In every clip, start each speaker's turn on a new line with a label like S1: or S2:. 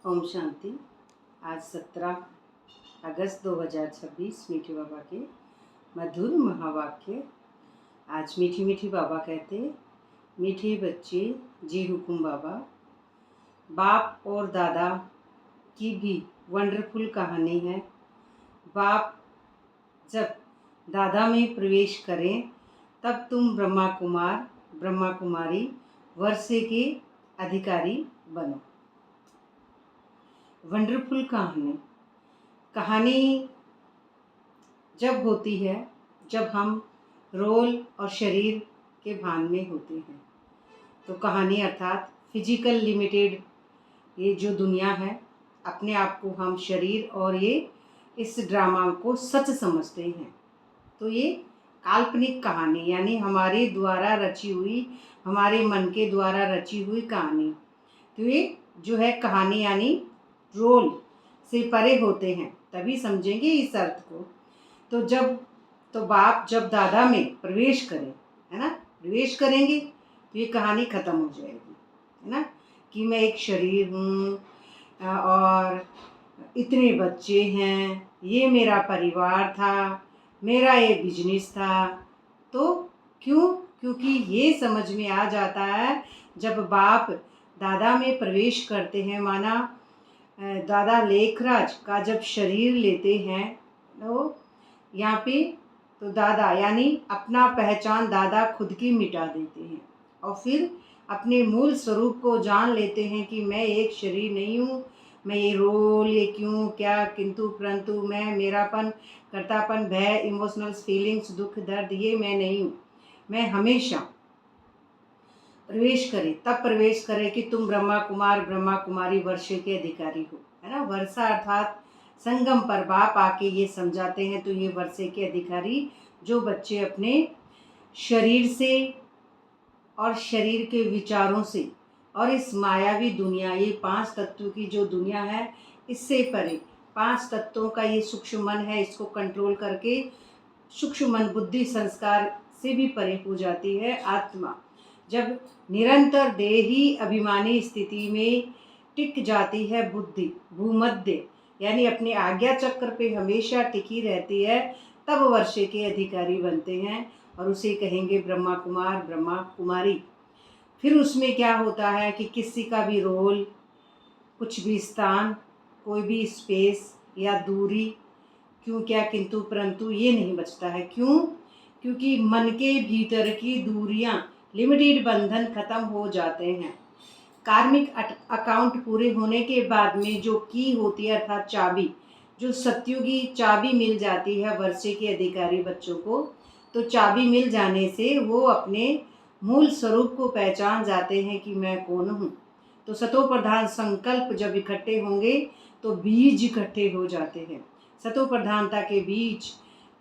S1: ओम शांति। आज 17 अगस्त 2026 मीठी बाबा के मधुर महावाक्य। आज मीठी मीठी बाबा कहते, मीठे बच्चे जी हुकुम बाबा। बाप और दादा की भी वंडरफुल कहानी है। बाप जब दादा में प्रवेश करें तब तुम ब्रह्मा कुमार ब्रह्मा कुमारी वर्षे के अधिकारी बनो। वंडरफुल कहानी जब होती है जब हम रोल और शरीर के भान में होते हैं। तो कहानी अर्थात फिजिकल लिमिटेड ये जो दुनिया है, अपने आप को हम शरीर और ये इस ड्रामा को सच समझते हैं। तो ये काल्पनिक कहानी यानी हमारे द्वारा रची हुई, हमारे मन के द्वारा रची हुई कहानी। तो ये जो है कहानी यानी रोल से परे होते हैं, तभी समझेंगे इस अर्थ को। तो बाप जब दादा में प्रवेश करें, है ना, प्रवेश करेंगे तो ये कहानी ख़त्म हो जाएगी, है ना, कि मैं एक शरीर हूँ और इतने बच्चे हैं, ये मेरा परिवार था, मेरा ये बिजनेस था। तो क्योंकि ये समझ में आ जाता है जब बाप दादा में प्रवेश करते हैं, माना दादा लेखराज का जब शरीर लेते हैं तो यहाँ पे तो दादा यानी अपना पहचान दादा खुद की मिटा देते हैं और फिर अपने मूल स्वरूप को जान लेते हैं कि मैं एक शरीर नहीं हूँ, मैं ये रोल, ये क्यों क्या किंतु परंतु, मैं मेरापन, कर्तापन, भय, इमोशनल्स, फीलिंग्स, दुख, दर्द, ये मैं नहीं हूँ। मैं हमेशा प्रवेश करे तब प्रवेश करे कि तुम ब्रह्मा कुमार ब्रह्मा कुमारी वर्षे के अधिकारी हो, है ना। वर्षा अर्थात संगम पर बाप आके ये समझाते हैं। तो ये वर्षे के अधिकारी जो बच्चे अपने शरीर से और शरीर के विचारों से और इस मायावी दुनिया, ये 5 तत्वों की जो दुनिया है, इससे परे 5 तत्वों का ये सूक्ष्म मन है, इसको कंट्रोल करके सूक्ष्म मन बुद्धि संस्कार से भी परे हो जाती है आत्मा। जब निरंतर देही अभिमानी स्थिति में टिक जाती है बुद्धि भूमध्य यानी अपने आज्ञा चक्र पे हमेशा टिकी रहती है, तब वर्षे के अधिकारी बनते हैं और उसे कहेंगे ब्रह्मा कुमार ब्रह्मा कुमारी। फिर उसमें क्या होता है कि किसी का भी रोल, कुछ भी स्थान, कोई भी स्पेस या दूरी, क्यों क्या किंतु परंतु ये नहीं बचता है। क्योंकि मन के भीतर की दूरियां, लिमिटेड बंधन खत्म हो जाते हैं। कार्मिक अकाउंट पूरे होने के बाद में जो की होती है अर्थात चाबी, जो सत्युगी चाबी मिल जाती है वर्षे के अधिकारी बच्चों को, तो चाबी मिल जाने से वो अपने मूल स्वरूप को पहचान जाते हैं कि मैं कौन हूँ। तो सतो प्रधान संकल्प जब इकट्ठे होंगे तो बीज इकट्ठे हो जाते हैं, सतो प्रधानता के बीज।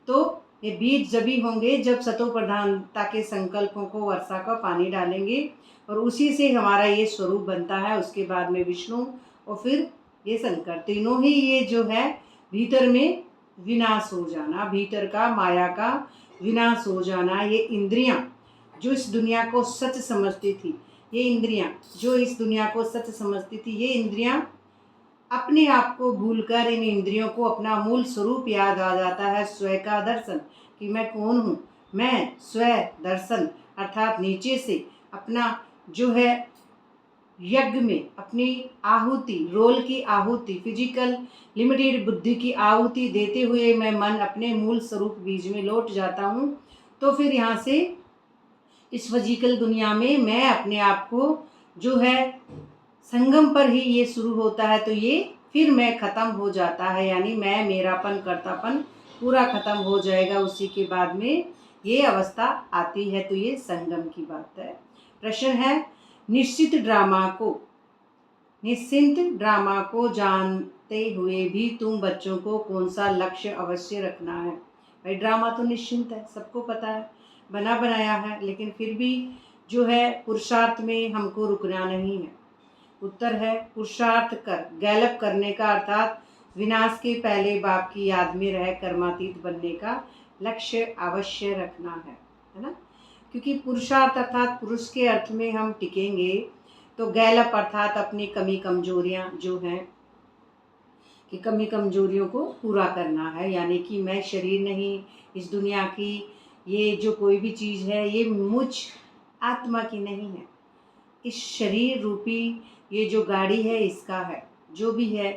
S1: तो ये बीज जब भी होंगे जब सतो प्रधानता के संकल्पों को वर्षा का पानी डालेंगे और उसी से हमारा ये स्वरूप बनता है। उसके बाद में विष्णु और फिर ये शंकर, तीनों ही ये जो है भीतर में विनाश हो जाना, भीतर का माया का विनाश हो जाना। ये इंद्रियां जो इस दुनिया को सच समझती थी, ये इंद्रियां जो इस दुनिया को सच समझती थी, ये इंद्रियां अपने आप को भूलकर इन इंद्रियों को अपना मूल स्वरूप याद आ जाता है, स्वयं का दर्शन, कि मैं कौन हूँ। मैं स्वयं दर्शन अर्थात नीचे से अपना जो है यज्ञ में अपनी आहुति, रोल की आहुति, फिजिकल लिमिटेड बुद्धि की आहुति देते हुए मैं मन अपने मूल स्वरूप बीज में लौट जाता हूँ। तो फिर यहाँ से इस फिजिकल दुनिया में मैं अपने आप को जो है संगम पर ही ये शुरू होता है। तो ये फिर मैं ख़त्म हो जाता है, यानी मैं मेरापन कर्तापन पूरा ख़त्म हो जाएगा। उसी के बाद में ये अवस्था आती है। तो ये संगम की बात है। प्रश्न है, निश्चित ड्रामा को जानते हुए भी तुम बच्चों को कौन सा लक्ष्य अवश्य रखना है। भाई ड्रामा तो निश्चिंत है, सबको पता है, बना बनाया है, लेकिन फिर भी जो है पुरुषार्थ में हमको रुकना नहीं है। उत्तर है पुरुषार्थ कर गैलप करने का अर्थात विनाश के पहले बाप की याद में रह कर्मातीत बनने का लक्ष्य अवश्य रखना है ना। क्योंकि पुरुषार्थ अर्थात पुरुष के अर्थ में हम टिकेंगे तो गैलप अर्थात अपनी कमी कमजोरियां जो हैं कि कमी कमजोरियों को पूरा करना है, यानी कि मैं शरीर नहीं, इस दुनिया की ये जो कोई भी चीज़ है ये मुझ आत्मा की नहीं है, इस शरीर रूपी ये जो गाड़ी है इसका है। जो भी है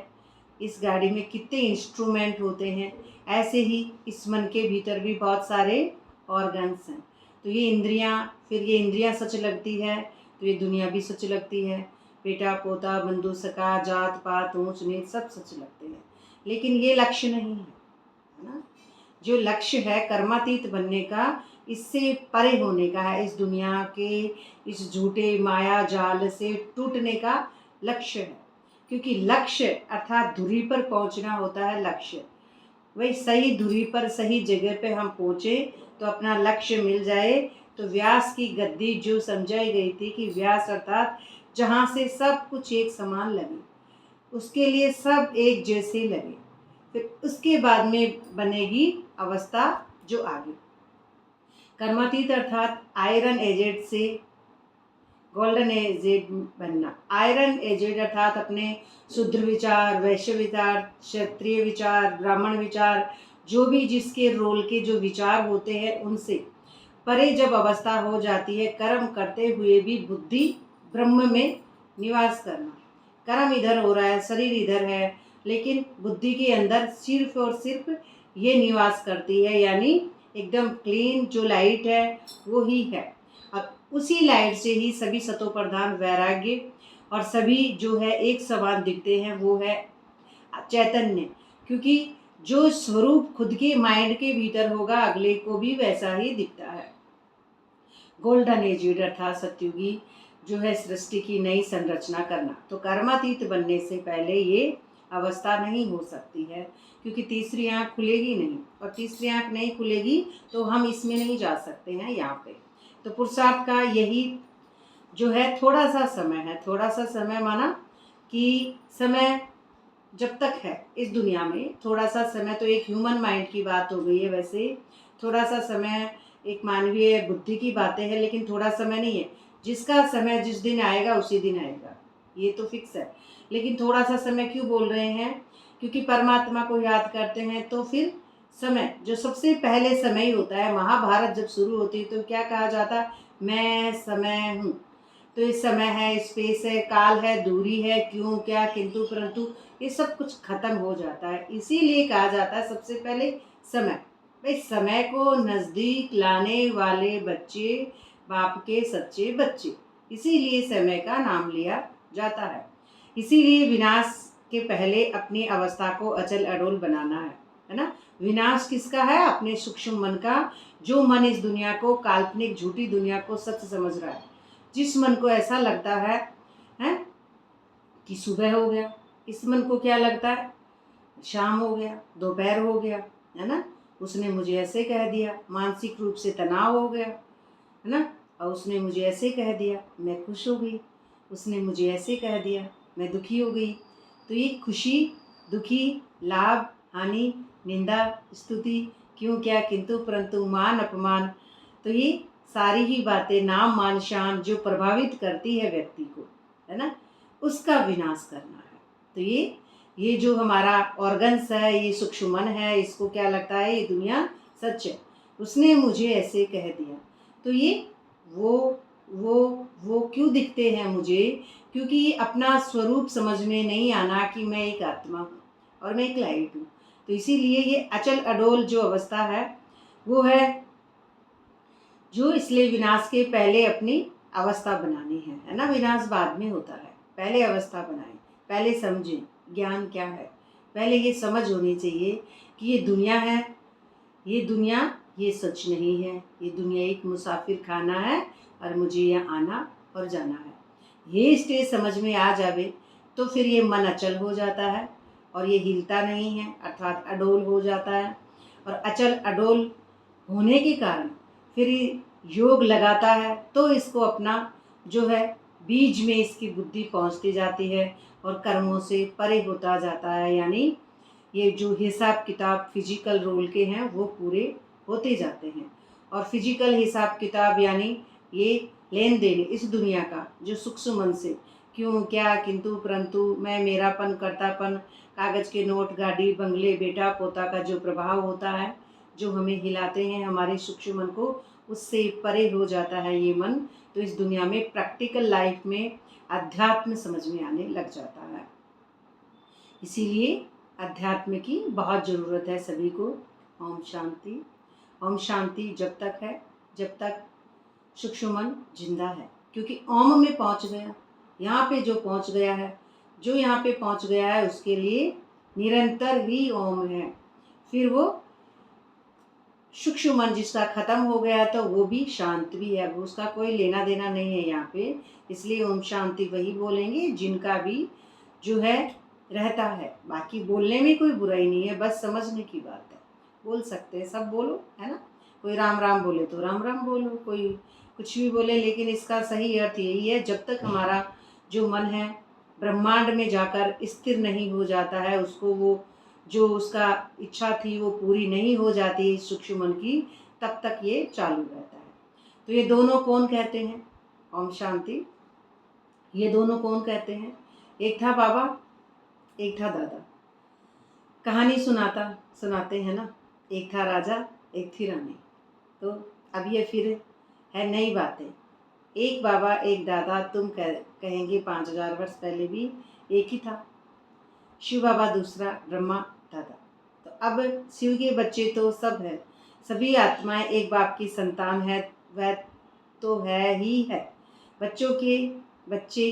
S1: इस गाड़ी में कितने इंस्ट्रूमेंट होते हैं, ऐसे ही इस मन के भीतर भी बहुत सारे ऑर्गन्स हैं। तो ये इंद्रियां, फिर ये इंद्रियां सच लगती है तो ये दुनिया भी सच लगती है। बेटा पोता बंधु सखा जात पात ऊंच नीच सब सच लगते हैं, लेकिन ये लक्ष्य नहीं है ना। जो लक्ष्य है कर्मातीत बनने का, इससे परे होने का है, इस दुनिया के इस झूठे माया जाल से टूटने का लक्ष्य है। क्योंकि लक्ष्य अर्थात धुरी पर पहुंचना होता है लक्ष्य। वही सही धुरी पर सही जगह पे हम पहुँचे तो अपना लक्ष्य मिल जाए। तो व्यास की गद्दी जो समझाई गई थी कि व्यास अर्थात जहाँ से सब कुछ एक समान लगे, उसके लिए सब एक जैसे लगे, फिर उसके बाद में बनेगी अवस्था जो आगे कर्मातीत अर्थात आयरन एजेड से गोल्डन एजेड बनना। आयरन एजेड अर्थात अपने शुद्र विचार, वैश्य विचार, क्षत्रिय विचार, ब्राह्मण विचार, जो भी जिसके रोल के जो विचार होते हैं उनसे परे जब अवस्था हो जाती है, कर्म करते हुए भी बुद्धि ब्रह्म में निवास करना। कर्म इधर हो रहा है, शरीर इधर है, लेकिन बुद्धि के अंदर सिर्फ और सिर्फ ये निवास करती है, यानी एकदम क्लीन जो लाइट है वो ही है। अब उसी लाइट से ही सभी सतो प्रधान वैराग्य और सभी जो है एक समान दिखते हैं, वो है चैतन्य। क्योंकि जो स्वरूप खुद के माइंड के भीतर होगा अगले को भी वैसा ही दिखता है। गोल्डन एज अर्थात सत्युगी जो है सृष्टि की नई संरचना करना। तो कर्मातीत बनने से पहले ये अवस्था नहीं हो सकती है, क्योंकि तीसरी आंख खुलेगी नहीं, और तीसरी आंख नहीं खुलेगी तो हम इसमें नहीं जा सकते हैं यहाँ पे। तो पुरुषार्थ का यही जो है थोड़ा सा समय है। थोड़ा सा समय माना कि समय जब तक है इस दुनिया में, थोड़ा सा समय तो एक ह्यूमन माइंड की बात हो गई है। वैसे थोड़ा सा समय एक मानवीय बुद्धि की बातें हैं, लेकिन थोड़ा समय नहीं है। जिसका समय जिस दिन आएगा उसी दिन आएगा, ये तो फिक्स है। लेकिन थोड़ा सा समय क्यों बोल रहे हैं? क्योंकि परमात्मा को याद करते हैं तो फिर समय जो सबसे पहले समय ही होता है। महाभारत जब शुरू होती है तो क्या कहा जाता? मैं समय हूँ। तो ये समय है, स्पेस है, काल है, दूरी है, क्यों क्या किंतु परंतु, ये सब कुछ खत्म हो जाता है। इसीलिए कहा जाता है सबसे पहले समय। भाई समय को नज़दीक लाने वाले बच्चे बाप के सच्चे बच्चे, इसीलिए समय का नाम लिया जाता है। इसीलिए विनाश के पहले अपनी अवस्था को अचल अडोल बनाना है ना। विनाश किसका है? अपने सूक्ष्म मन का। जो मन इस दुनिया को, काल्पनिक झूठी दुनिया को सच समझ रहा है, जिस मन को ऐसा लगता है कि सुबह हो गया, इस मन को क्या लगता है शाम हो गया, दोपहर हो गया, है ना। उसने मुझे ऐसे कह दिया, मानसिक रूप से तनाव हो गया, है ना। और उसने मुझे ऐसे कह दिया, मैं खुश हो गई। उसने मुझे ऐसे कह दिया, मैं दुखी हो गई। तो ये खुशी, दुखी, लाभ, हानि, निंदा, स्तुति, क्यों क्या किंतु परंतु, मान अपमान, तो ये सारी ही बातें नाम मान शान जो प्रभावित करती है व्यक्ति को, है ना, उसका विनाश करना है। तो ये जो हमारा ऑर्गन्स है, ये सूक्ष्म मन है, इसको क्या लगता है ये दुनिया सच है, उसने मुझे ऐसे कह दिया। तो ये वो क्यों दिखते हैं मुझे? क्योंकि ये अपना स्वरूप समझ में नहीं आना कि मैं एक आत्मा हूँ और मैं एक लाइट हूँ। तो इसीलिए ये अचल अडोल जो अवस्था है वो है जो, इसलिए विनाश के पहले अपनी अवस्था बनानी है ना। विनाश बाद में होता है, पहले अवस्था बनाएं, पहले समझें ज्ञान क्या है। पहले ये समझ होनी चाहिए कि ये दुनिया है, ये दुनिया ये सच नहीं है, ये दुनिया एक मुसाफिर खाना है और मुझे यहाँ आना और जाना है। ये स्टेज समझ में आ जावे तो फिर ये मन अचल हो जाता है और ये हिलता नहीं है, अर्थात अडोल हो जाता है। और अचल अडोल होने के कारण फिर योग लगाता है तो इसको अपना जो है बीज में इसकी बुद्धि पहुंचती जाती है और कर्मों से परे होता जाता है। यानी ये जो हिसाब किताब फिजिकल रोल के हैं वो पूरे होते जाते हैं। और फिजिकल हिसाब किताब यानी ये लेन देन इस दुनिया का जो सूक्ष्म मन से क्यों, क्या, किंतु, परंतु, मैं, मेरापन, कर्तापन, कागज़ के नोट, गाड़ी, बंगले, बेटा, पोता का जो प्रभाव होता है, जो हमें हिलाते हैं हमारे सूक्ष्म मन को, उससे परे हो जाता है ये मन। तो इस दुनिया में प्रैक्टिकल लाइफ में अध्यात्म समझ में आने लग जाता है। इसीलिए अध्यात्म की बहुत ज़रूरत है सभी को। ओम शांति। ओम शांति जब तक है जब तक सूक्ष्म मन जिंदा है, क्योंकि ओम में पहुंच गया, यहाँ पे जो पहुंच गया है, जो यहाँ पे पहुंच गया है उसके लिए निरंतर ही ओम है। फिर वो सूक्ष्म मन जिसका खत्म हो गया तो वो भी शांत भी है, उसका कोई लेना देना नहीं है यहाँ पे। इसलिए ओम शांति वही बोलेंगे जिनका भी जो है रहता है। बाकी बोलने में कोई बुराई नहीं है, बस समझने की बात है। बोल सकते हैं, सब बोलो, है ना। कोई राम राम बोले तो राम राम बोलो, कोई कुछ भी बोले, लेकिन इसका सही अर्थ यही है, जब तक हमारा जो मन है ब्रह्मांड में जाकर स्थिर नहीं हो जाता है, उसको वो जो उसका इच्छा थी वो पूरी नहीं हो जाती सूक्ष्म मन की, तब तक ये चालू रहता है। तो ये दोनों कौन कहते हैं? ओम शांति। ये दोनों कौन कहते हैं? एक था बाबा, एक था दादा। कहानी सुनाते हैं ना, एक था राजा, एक थी रानी। तो अब ये फिर है नई बातें। एक बाबा एक दादा, तुम कहेंगे 5000 वर्ष पहले भी एक ही था। शिव बाबा दूसरा, ब्रह्मा दादा। तो अब शिव के बच्चे तो सब है, सभी आत्माएं एक बाप की संतान है, वह तो है ही है। बच्चों के बच्चे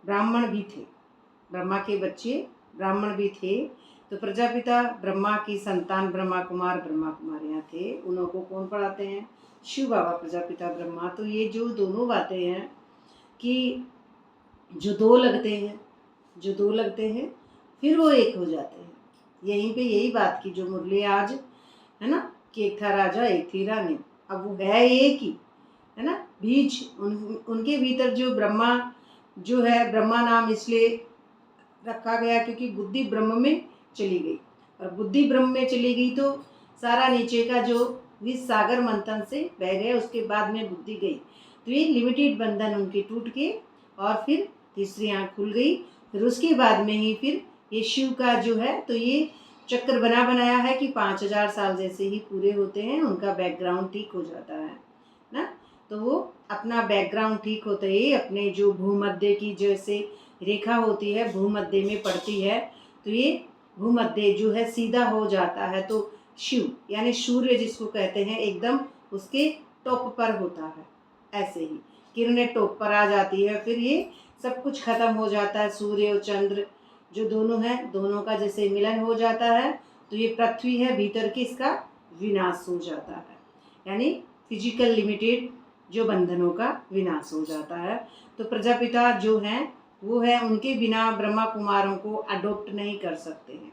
S1: ब्राह्मण भी थे, ब्रह्मा के बच्चे ब्राह्मण भी थे। तो प्रजापिता ब्रह्मा की संतान ब्रह्मा कुमार ब्रह्मा कुमारियाँ थे। उन्हों को कौन पढ़ाते हैं? शिव बाबा प्रजापिता ब्रह्मा। तो ये जो दोनों बातें हैं कि जो दो लगते हैं फिर वो एक हो जाते हैं। यहीं पे यही बात की जो मुरली आज है ना, कि एक था राजा एक थी रानी। अब वो है एक ही, है ना। बीज उनके भीतर जो ब्रह्मा जो है, ब्रह्मा नाम इसलिए रखा गया क्योंकि बुद्धि ब्रह्म में चली गई, और बुद्धि ब्रह्म में चली गई तो सारा नीचे का जो विष सागर मंथन से बह गया, उसके बाद में बुद्धि गई। तो ये लिमिटेड बंधन उनके टूट के और फिर तीसरी आँख खुल गई। फिर उसके बाद में ही फिर ये शिव का जो है, तो ये चक्र बनाया है कि 5000 साल जैसे ही पूरे होते हैं उनका बैकग्राउंड ठीक हो जाता है ना। तो वो अपना बैकग्राउंड ठीक होते ही अपने जो भूमध्य की जैसे रेखा होती है भूमध्य में पड़ती है, तो ये भूमध्य जो है सीधा हो जाता है। तो शिव यानी सूर्य जिसको कहते हैं एकदम उसके टॉप पर होता है, ऐसे ही किरणें टॉप पर आ जाती है। फिर ये सब कुछ खत्म हो जाता है, सूर्य और चंद्र जो दोनों हैं, दोनों का जैसे मिलन हो जाता है, तो ये पृथ्वी है भीतर की, इसका विनाश हो जाता है, यानी फिजिकल लिमिटेड जो बंधनों का विनाश हो जाता है। तो प्रजापिता जो हैं वो है, उनके बिना ब्रह्मा कुमारों को अडॉप्ट नहीं कर सकते हैं।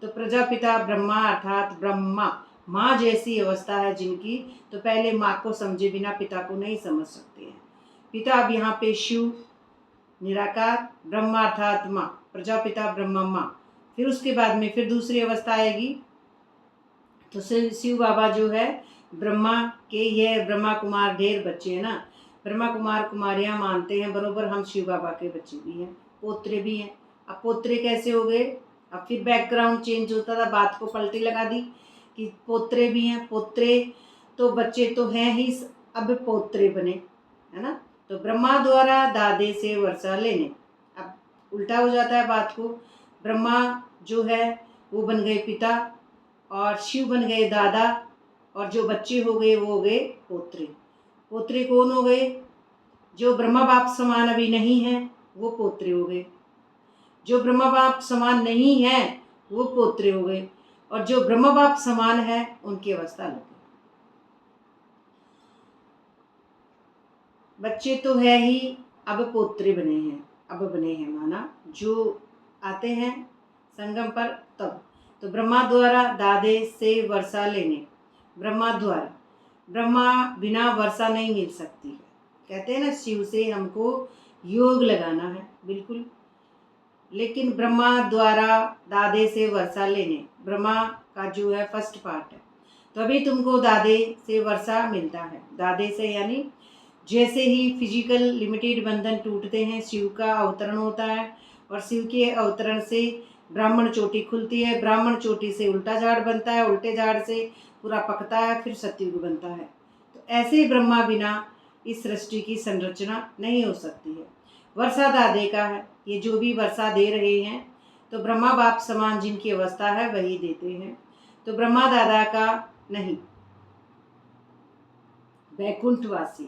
S1: तो प्रजापिता ब्रह्मा अर्थात ब्रह्मा माँ जैसी अवस्था है जिनकी, तो पहले माँ को समझे बिना पिता को नहीं समझ सकते हैं। पिता अब यहाँ पे शिव निराकार, ब्रह्मा अर्थात माँ, प्रजापिता ब्रह्मा माँ। फिर उसके बाद में फिर दूसरी अवस्था आएगी, तो शिव बाबा जो है ब्रह्मा के, ये ब्रह्मा कुमार ढेर बच्चे हैं ना, ब्रह्मा कुमार कुमारियाँ मानते हैं बरोबर हम शिव बाबा के बच्चे भी हैं, पोत्रे भी हैं। अब पोत्रे कैसे हो गए? अब फिर बैकग्राउंड चेंज होता था, बात को पलटी लगा दी कि पोत्रे भी हैं। पोत्रे तो बच्चे तो हैं ही, अब पोत्रे बने, है ना। तो ब्रह्मा द्वारा दादे से वर्षा लेने, अब उल्टा हो जाता है बात को। ब्रह्मा जो है वो बन गए पिता और शिव बन गए दादा, और जो बच्चे हो गए वो हो गए पोत्रे। पोत्रे कौन हो गए? जो ब्रह्मा बाप समान अभी नहीं है वो पोत्रे हो गए, जो ब्रह्मा बाप समान नहीं है वो पोत्रे हो गए, और जो ब्रह्मा बाप समान है उनकी अवस्था अलग है। बच्चे तो है ही, अब पोत्रे बने हैं, अब बने हैं माना जो आते हैं संगम पर तब। तो ब्रह्मा द्वारा दादे से वर्षा लेने, ब्रह्मा द्वारा, ब्रह्मा बिना वर्षा नहीं मिल सकती है। कहते हैं ना शिव से हमको योग लगाना है, बिल्कुल। लेकिन ब्रह्मा द्वारा दादे से वर्षा लेने, ब्रह्मा का जो है फर्स्ट पार्ट है। तो अभी तुमको दादे से वर्षा मिलता है, दादे से यानी जैसे ही फिजिकल लिमिटेड बंधन टूटते हैं, शिव का अवतरण होता है और शिव के अवतरण से ब्राह्मण चोटी खुलती है, ब्राह्मण चोटी से उल्टा झाड़ बनता है, उल्टे झाड़ से पूरा पकता है, फिर सतयुग बनता है। तो ऐसे ब्रह्मा बिना इस सृष्टि की संरचना नहीं हो सकती है। वर्षा दादे का है, ये जो भी वर्षा दे रहे हैं तो ब्रह्मा बाप समान जिनकी अवस्था है वही देते हैं। तो ब्रह्मा दादा का नहीं, वैकुंठवासी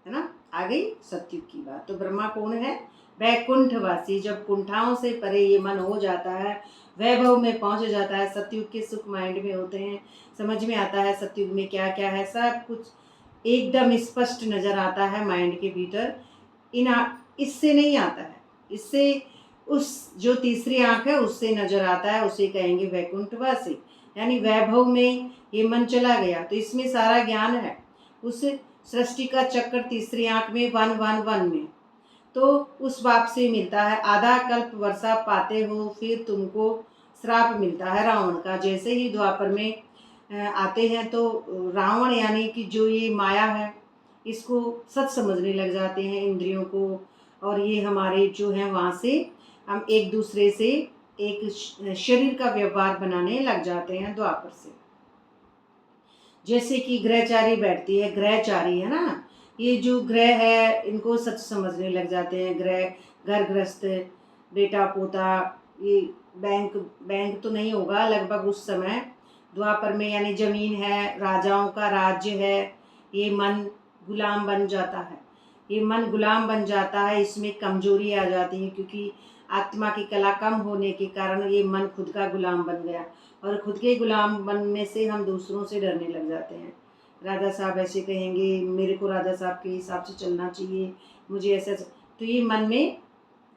S1: है ना। आ गई सतयुग की बात। तो ब्रह्मा कौन है? वैकुंठवासी। जब कुंठाओं से परे ये मन हो जाता है, वैभव में पहुंच जाता है, सतयुग के सुख माइंड में होते हैं, समझ में आता है सतयुग में क्या क्या है, सब कुछ एकदम स्पष्ट नजर आता है माइंड के भीतर। इससे नहीं आता है, इससे उस जो तीसरी आंख है उससे नजर आता है, उसे कहेंगे वैकुंठवासी। यानी वैभव में ये मन चला गया तो इसमें सारा ज्ञान है। उस सृष्टि का चक्कर तीसरी आंख में 111 में, तो उस बाप से मिलता है। आधा कल्प वर्षा पाते हो फिर तुमको श्राप मिलता है रावण का। जैसे ही द्वापर में आते हैं तो रावण यानी कि जो ये माया है इसको सच समझने लग जाते हैं, इंद्रियों को, और ये हमारे जो हैं वहाँ से हम एक दूसरे से एक शरीर का व्यवहार बनाने लग जाते हैं द्वापर से। जैसे कि ग्रहचारी बैठती है, ग्रहचारी है ना, ये जो ग्रह है इनको सच समझने लग जाते हैं। ग्रह, घर गृहस्थ, बेटा पोता, ये बैंक बैंक तो नहीं होगा लगभग उस समय द्वापर में, यानी जमीन है, राजाओं का राज्य है, ये मन गुलाम बन जाता है। ये मन गुलाम बन जाता है, इसमें कमजोरी आ जाती है क्योंकि आत्मा की कला कम होने के कारण ये मन खुद का गुलाम बन गया, और खुद के गुलाम बनने से हम दूसरों से डरने लग जाते हैं। राजा साहब ऐसे कहेंगे, मेरे को राजा साहब के हिसाब से चलना चाहिए, मुझे ऐसा, तो ये मन में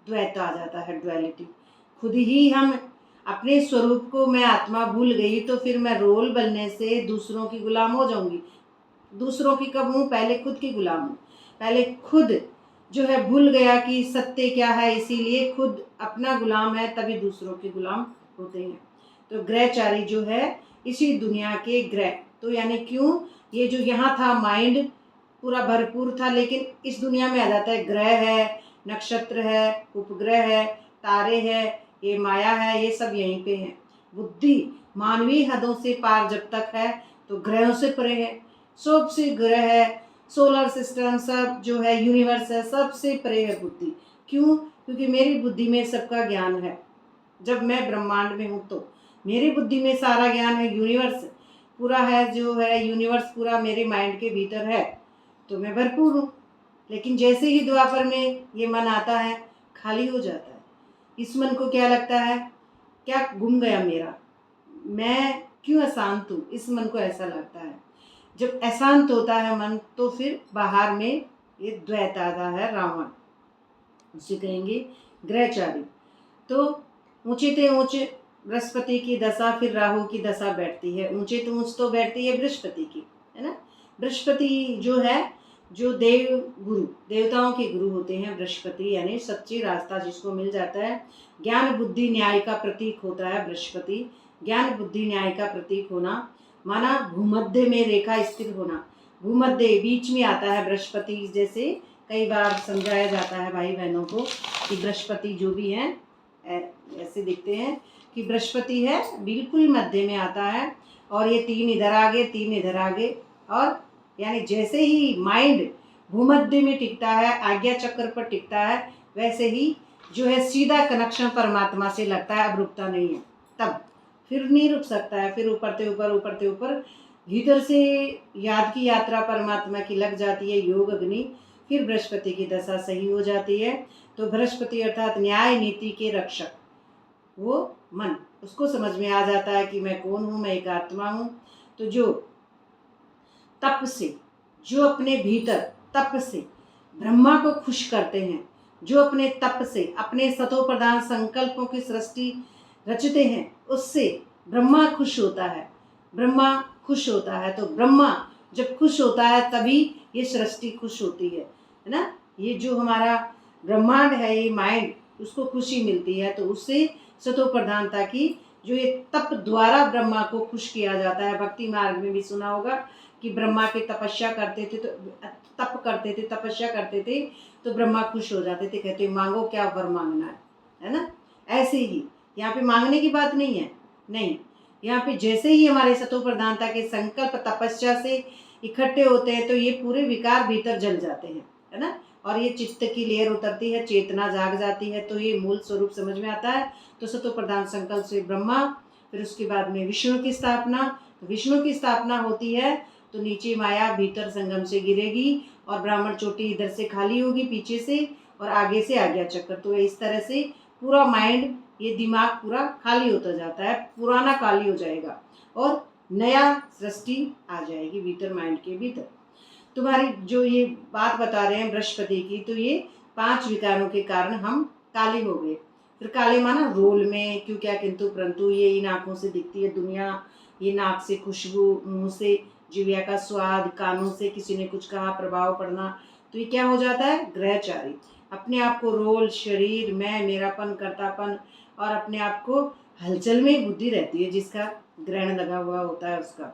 S1: द्वैत आ जाता है, ड्युअलिटी। खुद ही हम अपने स्वरूप को, मैं आत्मा भूल गई तो फिर मैं रोल बनने से दूसरों की गुलाम हो जाऊंगी। दूसरों की कब हूँ? पहले खुद की गुलाम हूँ। पहले खुद जो है भूल गया कि सत्य क्या है, इसीलिए खुद अपना गुलाम है, तभी दूसरों के गुलाम होते हैं। तो ग्रहचारी जो है इसी दुनिया के ग्रह, तो यानी क्यों, ये जो यहाँ था माइंड पूरा भरपूर था, लेकिन इस दुनिया में आ जाता है। ग्रह है, नक्षत्र है, उपग्रह है, तारे है, ये माया है, ये सब यहीं पे है। बुद्धि मानवीय हदों से पार जब तक है तो ग्रहों से परे है। सबसे ग्रह है, सोलर सिस्टम सब जो है, यूनिवर्स है, सबसे परे है बुद्धि। क्यों? क्योंकि मेरी बुद्धि में सबका ज्ञान है। जब मैं ब्रह्मांड में हूँ तो मेरी बुद्धि में सारा ज्ञान है, यूनिवर्स पूरा है, जो है यूनिवर्स पूरा मेरे माइंड के भीतर है, तो मैं भरपूर हूँ। लेकिन जैसे ही द्वापर में ये मन आता है खाली हो जाता है। इस मन को क्या लगता है, क्या गुम गया मेरा, मैं क्यों अशांत हूँ, इस मन को ऐसा लगता है। जब अशांत होता है मन तो फिर बाहर में ये द्वैत आता है, रावण, उसे कहेंगे ग्रहचारी। तो ऊंचे ते ऊंचे बृहस्पति की दशा, फिर राहु की दशा बैठती है। ऊंचे तो ऊंच तो बैठती है बृहस्पति की, है ना। बृहस्पति जो है, जो देव गुरु, देवताओं के गुरु होते हैं बृहस्पति, यानी सच्ची रास्ता जिसको मिल जाता है। ज्ञान बुद्धि न्याय का प्रतीक होता है बृहस्पति। ज्ञान बुद्धि न्याय का प्रतीक होना माना भूमध्य में रेखा स्थिर होना। भूमध्य बीच में आता है बृहस्पति। जैसे कई बार समझाया जाता है भाई बहनों को कि बृहस्पति जो भी हैं ऐसे दिखते हैं कि बृहस्पति है बिल्कुल मध्य में आता है, और ये 3 इधर आगे 3 इधर आगे, और यानी जैसे ही माइंड भूमध्य में टिकता है, आज्ञा चक्र पर टिकता है, वैसे ही जो है सीधा कनेक्शन परमात्मा से लगता है। अब रुकता नहीं है, तब फिर नहीं रुक सकता है, फिर ऊपरते ऊपर ऊपरते ऊपर भीतर से याद की यात्रा परमात्मा की लग जाती है, योग अग्नि। फिर बृहस्पति की दशा सही हो जाती है। तो बृहस्पति अर्थात न्याय नीति के रक्षक, वो मन, उसको समझ में आ जाता है कि मैं कौन हूँ, मैं एक आत्मा हूँ। तो जो तप से, जो अपने भीतर तप से ब्रह्मा को खुश करते हैं, जो अपने तप से अपने सतो प्रधान संकल्पों की सृष्टि रचते हैं, उससे ब्रह्मा खुश होता है। ब्रह्मा खुश होता है तो ब्रह्मा जब खुश होता है तभी ये सृष्टि खुश होती है ना। ये जो हमारा ब्रह्मांड है, ये माइंड, उसको खुशी मिलती है, तो उससे सतो प्रधानता की जो ये तप द्वारा ब्रह्मा को खुश किया जाता है। भक्ति मार्ग में भी सुना होगा कि ब्रह्मा की तपस्या करते थे, तो तप करते थे, तपस्या करते थे, तो ब्रह्मा खुश हो जाते थे, कहते मांगो क्या वर मांगना है ना। ऐसे ही यहाँ पे मांगने की बात नहीं है, नहीं, यहाँ पे जैसे ही हमारे सतो प्रधानता के संकल्प तपस्या से इकट्ठे होते हैं तो ये पूरे विकार भीतर जल जाते हैं, है ना। और ये चित्त की लेयर उतरती है, चेतना जाग जाती है, तो ये मूल स्वरूप समझ में आता है। तो सतो प्रधान संकल्प से ब्रह्मा, फिर उसके बाद में विष्णु की स्थापना। तो विष्णु की स्थापना होती है तो नीचे माया भीतर संगम से गिरेगी और ब्राह्मण चोटी इधर से खाली होगी पीछे से और आगे से आज्ञा चक्र। तो इस तरह से पूरा माइंड, ये दिमाग पूरा खाली होता जाता है, पुराना खाली हो जाएगा और नया सृष्टि आ जाएगी भीतर, माइंड के भीतर। तुम्हारी जो ये बात बता रहे हैं बृहस्पति की, तो ये 5 विकारों के कारण हम काले हो गए। फिर काले माना रोल में क्यों क्या किंतु परंतु, ये इन आँखों से दिखती है दुनिया, ये नाक से खुशबू, मुंह से जीविया का स्वाद, कानों से किसी ने कुछ कहा प्रभाव पड़ना, तो ये क्या हो जाता है, ग्रहचारी। अपने आप को रोल, शरीर, मैं, मेरापन, कर्तापन और अपने आप को हलचल में बुद्धि रहती है जिसका ग्रहण लगा हुआ होता है उसका।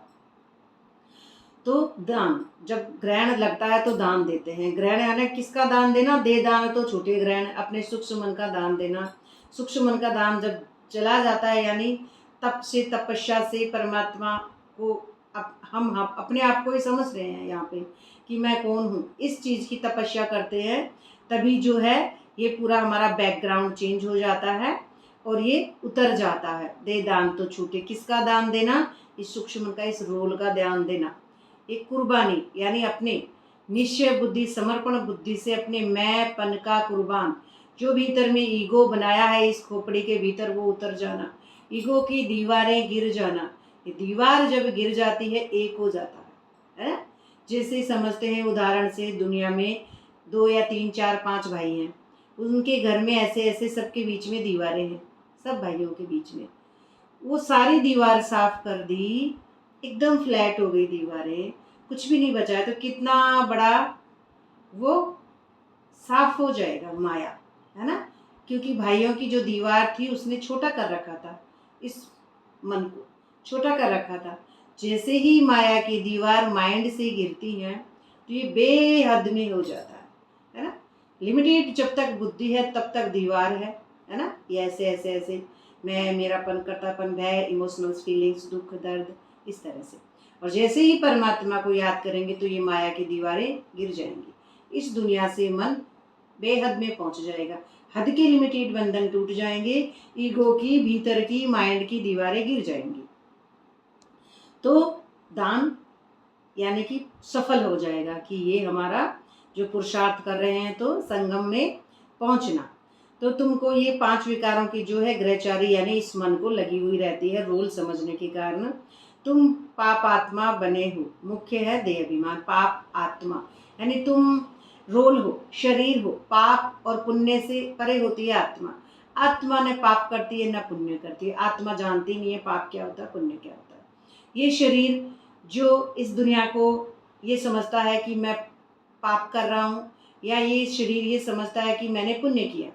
S1: तो दान, जब ग्रहण लगता है तो दान देते हैं। ग्रहण यानी किसका दान देना, दे दान तो छोटे ग्रहण, अपने सूक्ष्म मन का दान देना। सूक्ष्म मन का दान जब चला जाता है यानी तप से, तपस्या से परमात्मा को हम अपने आप को ही समझ रहे हैं यहाँ पे कि मैं कौन हूँ, इस चीज़ की तपस्या करते हैं, तभी जो है ये पूरा हमारा बैकग्राउंड चेंज हो जाता है और ये उतर जाता है। दे दान तो छूटे, किसका दान देना, इस सूक्ष्म का, इस रोल का ध्यान देना। एक कुर्बानी यानी अपने निश्चय बुद्धि, समर्पण बुद्धि से अपने मैं पन का कुर्बान, जो भीतर में ईगो बनाया है इस खोपड़ी के भीतर, वो उतर जाना, ईगो की दीवारें गिर जाना। ये दीवार जब गिर जाती है एक हो जाता है। जैसे समझते हैं उदाहरण से, दुनिया में 2 या 3 4 5 भाई हैं, उनके घर में ऐसे ऐसे सबके बीच में दीवारें हैं, सब भाइयों के बीच में, वो सारी दीवार साफ कर दी, एकदम फ्लैट हो गई दीवारें, कुछ भी नहीं बचा है, तो कितना बड़ा वो साफ हो जाएगा माया, है ना। क्योंकि भाइयों की जो दीवार थी उसने छोटा कर रखा था, इस मन को छोटा कर रखा था। जैसे ही माया की दीवार माइंड से गिरती है तो ये बेहद में हो जाता है ना। लिमिटेड जब तक बुद्धि है तब तक दीवार है ना। ये ऐसे ऐसे ऐसे मैं, मेरापन, कर्तापन, भय, इमोशनल फीलिंग्स, दुख, दर्द, इस तरह से। और जैसे ही परमात्मा को याद करेंगे तो ये माया की दीवारें गिर जाएंगी, इस दुनिया से मन बेहद में पहुंच जाएगा, हद के लिमिटेड बंधन टूट जाएंगे, ईगो की भीतर की माइंड की दीवारें गिर जाएंगी। तो दान यानी कि सफल हो जाएगा कि ये हमारा जो पुरुषार्थ कर रहे हैं तो संगम में पहुंचना। तो तुमको ये 5 विकारों की जो है ग्रहचारी यानी इस मन को लगी हुई रहती है रोल समझने के कारण। तुम पाप आत्मा बने हो, मुख्य है देह अभिमान, पाप आत्मा यानी तुम रोल हो, शरीर हो, पाप और पुण्य से परे होती है आत्मा। आत्मा न पाप करती है न पुण्य करती है, आत्मा जानती नहीं है पाप क्या होता है, पुण्य क्या होता है। ये शरीर जो इस दुनिया को ये समझता है कि मैं पाप कर रहा हूँ, या ये शरीर ये समझता है कि मैंने पुण्य किया।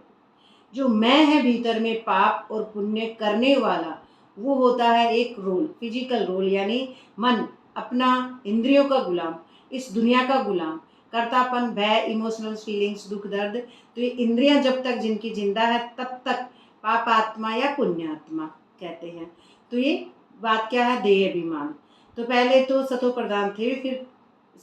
S1: जो मैं है भीतर में पाप और पुण्य करने वाला, वो होता है एक रोल, फिजिकल रोल यानी मन, अपना इंद्रियों का गुलाम, इस दुनिया का गुलाम, कर्तापन, भय, इमोशनल फीलिंग्स, दुख, दर्द। तो ये इंद्रियां जब तक जिनकी जिंदा है तब तक पाप आत्मा या पुण्य आत्मा कहते हैं। तो ये बात क्या है, देह अभिमान। तो पहले तो सतो प्रधान थे, फिर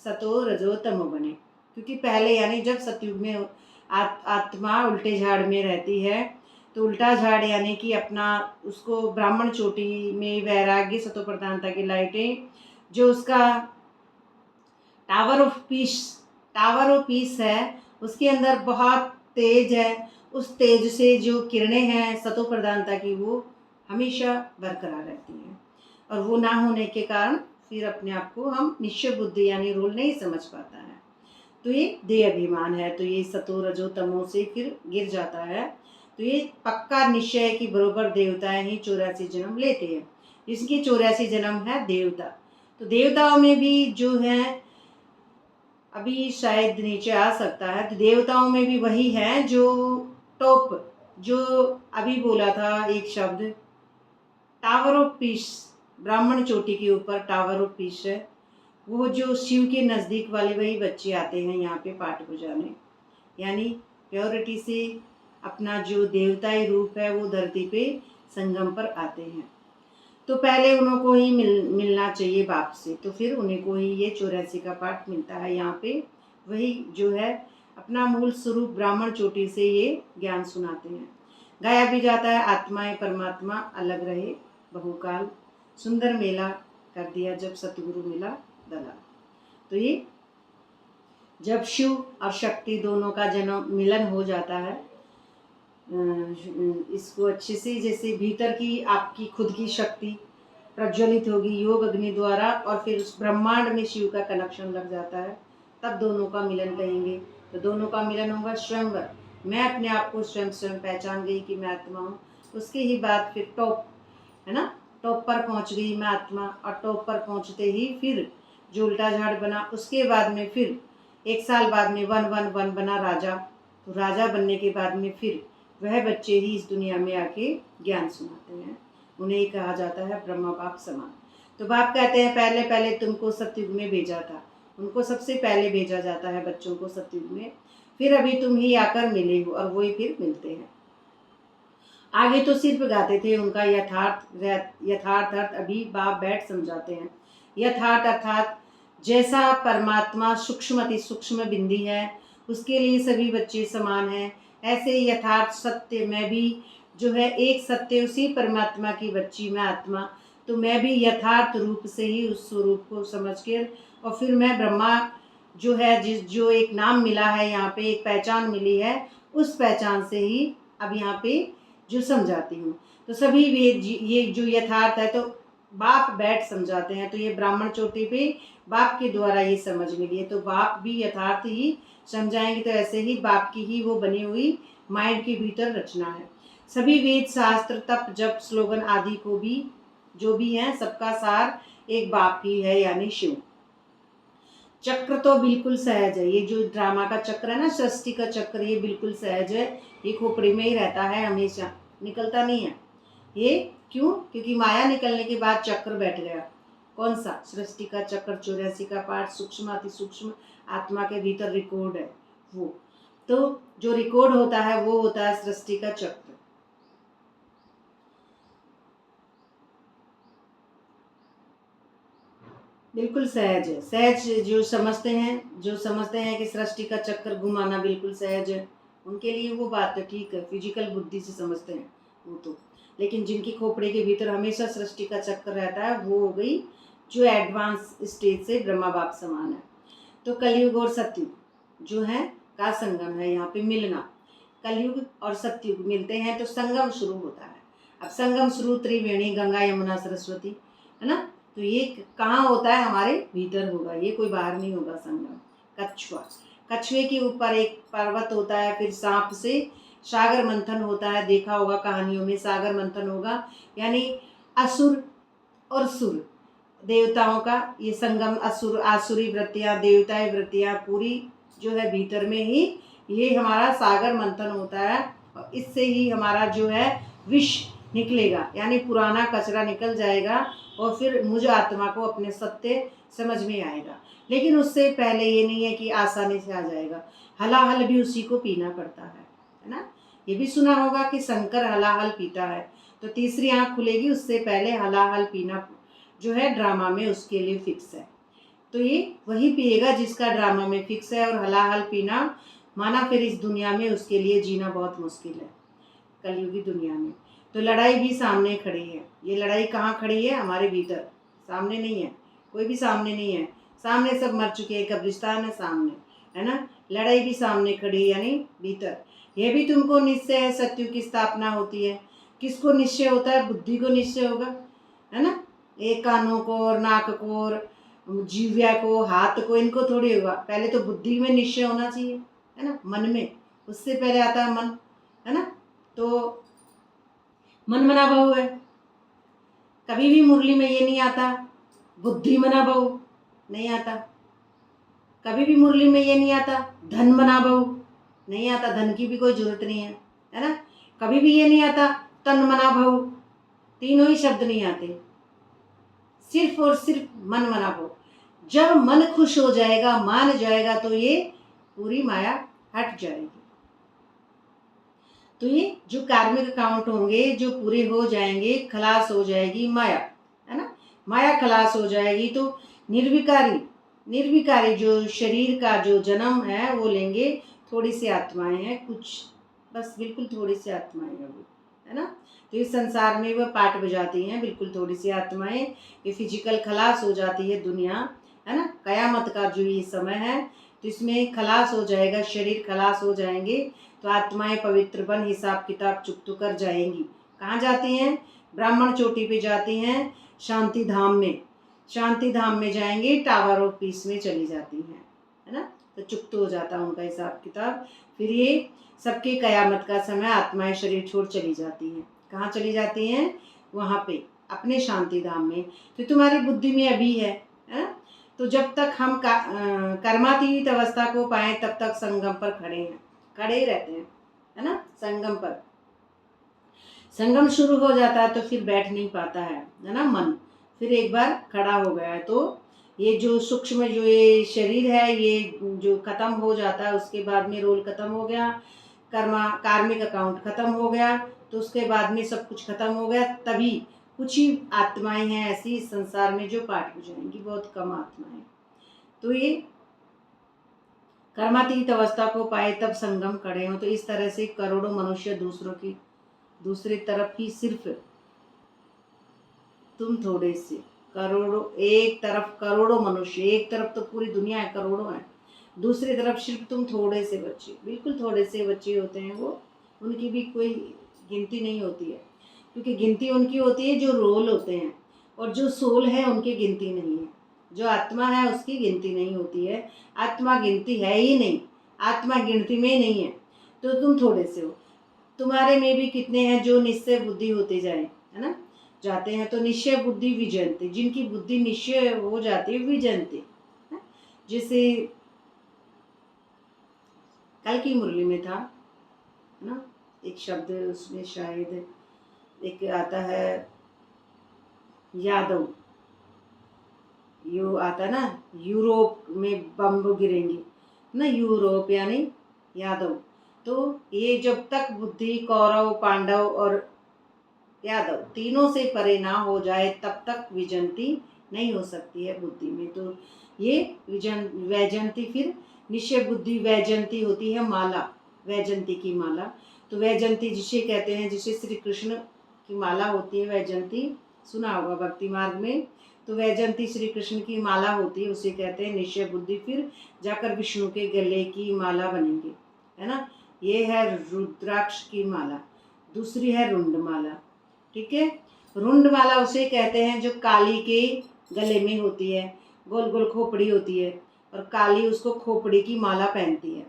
S1: सतो रजो तमो बने, क्योंकि पहले यानी जब सतयुग में आत्मा उल्टे झाड़ में रहती है, तो उल्टा झाड़ यानी कि अपना उसको ब्राह्मण चोटी में वैराग्य, सतो प्रधानता की लाइटें, जो उसका टावर ऑफ पीस है, उसके अंदर बहुत तेज है, उस तेज से जो किरणें हैं सतो प्रधानता की, वो हमेशा बरकरार रहती हैं। और वो ना होने के कारण फिर अपने आप को हम निश्चय बुद्धि यानी रोल नहीं समझ पाता है। तो ये देह अभिमान है, तो ये सतो रजो तमो से फिर गिर जाता है। तो ये पक्का निश्चय है कि बरोबर देवताएं ही 84 जन्म लेते हैं, जिसकी 84 जन्म है देवता। तो देवताओं में भी जो है, अभी शायद नीचे आ सकता है, तो देवताओं में भी वही है जो टॉप, जो अभी बोला था एक शब्द, टावर ऑफ पीस, ब्राह्मण चोटी के ऊपर टावर ऑफ पीस है, वो जो शिव के नज़दीक वाले वही बच्चे आते हैं यहाँ पे पाठ बजाने, यानी प्योरिटी से अपना जो देवताई रूप है वो धरती पे संगम पर आते हैं। तो पहले उन्हों को ही मिलना चाहिए बाप से, तो फिर उन्हीं को ही ये 84 का पाठ मिलता है यहाँ पे। वही जो है अपना मूल स्वरूप ब्राह्मण चोटी से ये ज्ञान सुनाते हैं। गाया भी जाता है, आत्माएं परमात्मा अलग रहे बहुकाल, सुंदर मेला कर दिया जब सतगुरु मिला दलाल। तो ये जब शिव और शक्ति दोनों का जन्म मिलन हो जाता है, इसको अच्छे से, जैसे भीतर की आपकी खुद की शक्ति प्रज्वलित होगी योग अग्नि द्वारा, और फिर उस ब्रह्मांड में शिव का कनेक्शन लग जाता है, तब दोनों का मिलन कहेंगे। तो दोनों का मिलन होगा स्वयंवर। मैं अपने आप को स्वयं पहचान गई कि मैं आत्मा हूँ, उसके ही बाद फिर टॉप, है ना, टॉप पर पहुँच गई मैं आत्मा, और टॉप पर पहुँचते ही फिर जो उल्टा झाड़ बना, उसके बाद में फिर 1 साल बाद में 111 बना राजा। तो राजा बनने के बाद में फिर वह बच्चे ही इस दुनिया में आके ज्ञान सुनाते हैं, उन्हें ही कहा जाता है ब्रह्मा बाप समान। तो बाप कहते हैं पहले पहले तुमको सतयुग में भेजा था, उनको सबसे पहले भेजा जाता है बच्चों को सतयुग में, फिर अभी तुम ही आकर मिले हो और वही फिर मिलते हैं। आगे तो सिर्फ गाते थे, उनका यथार्थ अर्थ अभी बाप बैठ समझाते हैं। यथार्थ अर्थात जैसा परमात्मा सूक्ष्म अति सूक्ष्म बिंदी है, उसके लिए सभी बच्चे समान हैं, ऐसे यथार्थ सत्य में भी जो है एक सत्य, उसी परमात्मा की बच्ची मैं आत्मा, तो मैं भी यथार्थ रूप से ही उस स्वरूप को समझ कर, और फिर मैं ब्रह्मा जो है, जो एक नाम मिला है यहाँ पे, एक पहचान मिली है, उस पहचान से ही अब यहाँ पे जो समझाती हूँ। तो सभी वेद ये जो यथार्थ है तो बाप बैठ समझाते हैं, तो ये ब्राह्मण चोटी पे बाप के द्वारा ये समझ मिली है, तो बाप भी यथार्थ ही समझाएंगे। तो ऐसे ही बाप की ही वो बनी हुई माइंड के भीतर रचना है। सभी वेद शास्त्र तप जप स्लोगन आदि को भी जो भी हैं, सबका सार एक बाप ही है, यानी शिव। चक्र तो बिल्कुल सहज है, ये जो ड्रामा का चक्र है ना, सृष्टि का चक्र, ये बिल्कुल सहज है, ये खोपड़ी में ही रहता है, हमेशा निकलता नहीं है। ये क्यों? क्योंकि माया निकलने के बाद चक्र बैठ गया। कौन सा? सृष्टि का चक्र, 84 का पाठ, सूक्ष्म अति सूक्ष्म आत्मा के भीतर रिकॉर्ड है वो। तो जो रिकॉर्ड होता है वो होता है सृष्टि का चक्र। बिल्कुल सहज है, सहज जो समझते हैं कि सृष्टि का चक्र घुमाना बिल्कुल सहज है, उनके लिए वो बात तो ठीक है, फिजिकल बुद्धि से समझते हैं वो तो। लेकिन जिनकी खोपड़ी के भीतर हमेशा सृष्टि का चक्कर रहता है, वो हो गई जो एडवांस स्टेज से ब्रह्मा बाप समान है। तो कलयुग और सतयुग जो है का संगम है, यहाँ पे मिलना। कलयुग और सतयुग मिलते हैं तो संगम शुरू होता है। अब संगम शुरू त्रिवेणी, गंगा यमुना सरस्वती, है ना। तो ये कहाँ होता है? हमारे भीतर होगा, ये कोई बाहर नहीं होगा संगम। कछुआ, कछुए के ऊपर एक पर्वत होता है, फिर सांप से सागर मंथन होता है, देखा होगा कहानियों में, सागर मंथन होगा, यानी असुर और सुर देवताओं का ये संगम, असुर आसुरी वृत्तियाँ, देवताई वृत्तियाँ पूरी जो है भीतर में ही ये हमारा सागर मंथन होता है, और इससे ही हमारा जो है विष निकलेगा, यानी पुराना कचरा निकल जाएगा, और फिर मुझ आत्मा को अपने सत्य समझ में आएगा। लेकिन उससे पहले ये नहीं है कि आसानी से आ जाएगा, हलाहल भी उसी को पीना पड़ता है ना। ये भी सुना होगा कि शंकर हलाहल पीता है, तो तीसरी आँख खुलेगी उससे पहले हलाहल पीना जो है ड्रामा में उसके लिए फिक्स है। तो ये वही पिएगा जिसका ड्रामा में फिक्स है, और हलाहल पीना माना फिर इस दुनिया में उसके लिए जीना बहुत मुश्किल है, कलयुगी दुनिया में। तो लड़ाई भी सामने खड़ी है। ये लड़ाई कहाँ खड़ी है? हमारे भीतर, सामने नहीं है, कोई भी सामने नहीं है। सामने सब मर चुके हैं, कब्रिस्तान है सामने, है ना। लड़ाई भी सामने खड़ी है, यानी भीतर। यह भी तुमको निश्चय है, सत्युग की स्थापना होती है। किसको निश्चय होता है? बुद्धि को निश्चय होगा, है ना। एक कानों को और नाक को और जीव्या को, हाथ को, इनको थोड़ी होगा। पहले तो बुद्धि में निश्चय होना चाहिए, है ना, मन में, उससे पहले आता है मन, है ना। तो मन मना बहु है, कभी भी मुरली में ये नहीं आता बुद्धि मना बहु, नहीं आता। कभी भी मुरली में ये नहीं आता धन मना बहु, नहीं आता, धन की भी कोई जरूरत नहीं है ना। कभी भी ये नहीं आता तन मना बहु, तीनों ही शब्द नहीं आते, सिर्फ और सिर्फ मन मना बहु। जब मन खुश हो जाएगा, मान जाएगा, तो ये पूरी माया हट जाएगी। तो ये जो कार्मिक अकाउंट होंगे जो पूरे हो जाएंगे, खलास हो जाएगी माया, है ना। माया खलास हो जाएगी तो निर्विकारी निर्विकारी जो शरीर का जो जन्म है वो लेंगे। थोड़ी सी आत्माएं हैं, कुछ बस बिल्कुल थोड़ी सी आत्माएं हैं वो, है ना। तो इस संसार में वह पाठ बजाती हैं बिल्कुल थोड़ी सी आत्माएं। ये फिजिकल खलास हो जाती है दुनिया, है ना। कयामत का जो ये समय है तो इसमें खलास हो जाएगा, शरीर खलास हो जाएंगे तो आत्माएं पवित्र बन हिसाब किताब चुकतो कर जाएंगी। कहाँ जाती हैं? ब्राह्मण चोटी पे जाती हैं, शांति धाम में। शांति धाम में जाएंगे, टावर ऑफ पीस में चली जाती हैं, है ना। तो चुकत हो जाता है उनका हिसाब किताब। फिर ये सबके कयामत का समय आत्माएं शरीर छोड़ चली जाती हैं। कहाँ चली जाती हैं? वहाँ पे अपने शांति धाम में। तो तुम्हारी बुद्धि में अभी है, तो जब तक हम कर्मातीत अवस्था को पाएं तब तक संगम पर खड़े ही रहते हैं, है ना। संगम पर संगम शुरू हो जाता है तो फिर बैठ नहीं पाता है ना मन। फिर एक बार खड़ा हो गया है तो ये जो सूक्ष्म जो ये शरीर है ये जो खत्म हो जाता है, उसके बाद में रोल खत्म हो गया, कार्मिक अकाउंट खत्म हो गया, तो उसके बाद में सब कुछ खत्म हो गया। तभी कुछ ही आत्माएं हैं ऐसी इस संसार में जो पाठ हो जाएंगी, बहुत कम आत्माएं। तो ये कर्मातीत अवस्था को पाए तब संगम खड़े हो। तो इस तरह से करोड़ों मनुष्य दूसरी तरफ ही सिर्फ तुम थोड़े से करोड़ों, एक तरफ करोड़ों मनुष्य, एक तरफ तो पूरी दुनिया है, करोड़ों है, दूसरी तरफ सिर्फ तुम थोड़े से बच्चे, बिल्कुल थोड़े से बच्चे होते हैं वो, उनकी भी कोई गिनती नहीं होती है, क्योंकि गिनती उनकी होती है जो रोल होते हैं, और जो सोल है उनकी गिनती नहीं है। जो आत्मा है उसकी गिनती नहीं होती है, आत्मा गिनती है ही नहीं, आत्मा गिनती में नहीं है। तो तुम थोड़े से हो। तुम्हारे में भी कितने हैं जो निश्चय बुद्धि होते जाए, है ना, जाते हैं। तो निश्चय बुद्धि विजयंती, जिनकी बुद्धि निश्चय हो जाती है विजयंती। जैसे कल की मुरली में था, है ना, एक शब्द उसमें शायद एक आता है यादव, यू आता ना, यूरोप में बम गिरेंगे ना, यूरोप यानी यादव। तो ये जब तक बुद्धि कौरव पांडव और यादव तीनों से परे ना हो जाए तब तक विजंती नहीं हो सकती है बुद्धि में। तो ये वैजंती, फिर निश्चय बुद्धि वैजंती होती है माला, वैजंती की माला। तो वैजंती जिसे कहते हैं, जिसे श्री कृष्ण की माला होती है वैजंती, सुना होगा भक्ति मार्ग में। तो वैजंती श्री कृष्ण की माला होती है, उसे कहते हैं निश्चय बुद्धि। फिर जाकर विष्णु के गले की माला बनेंगे, है ना। ये है रुद्राक्ष की माला, दूसरी है रुंड माला, ठीक है। रुंड माला उसे कहते हैं जो काली के गले में होती है, गोल गोल खोपड़ी होती है, और काली उसको खोपड़ी की माला पहनती है।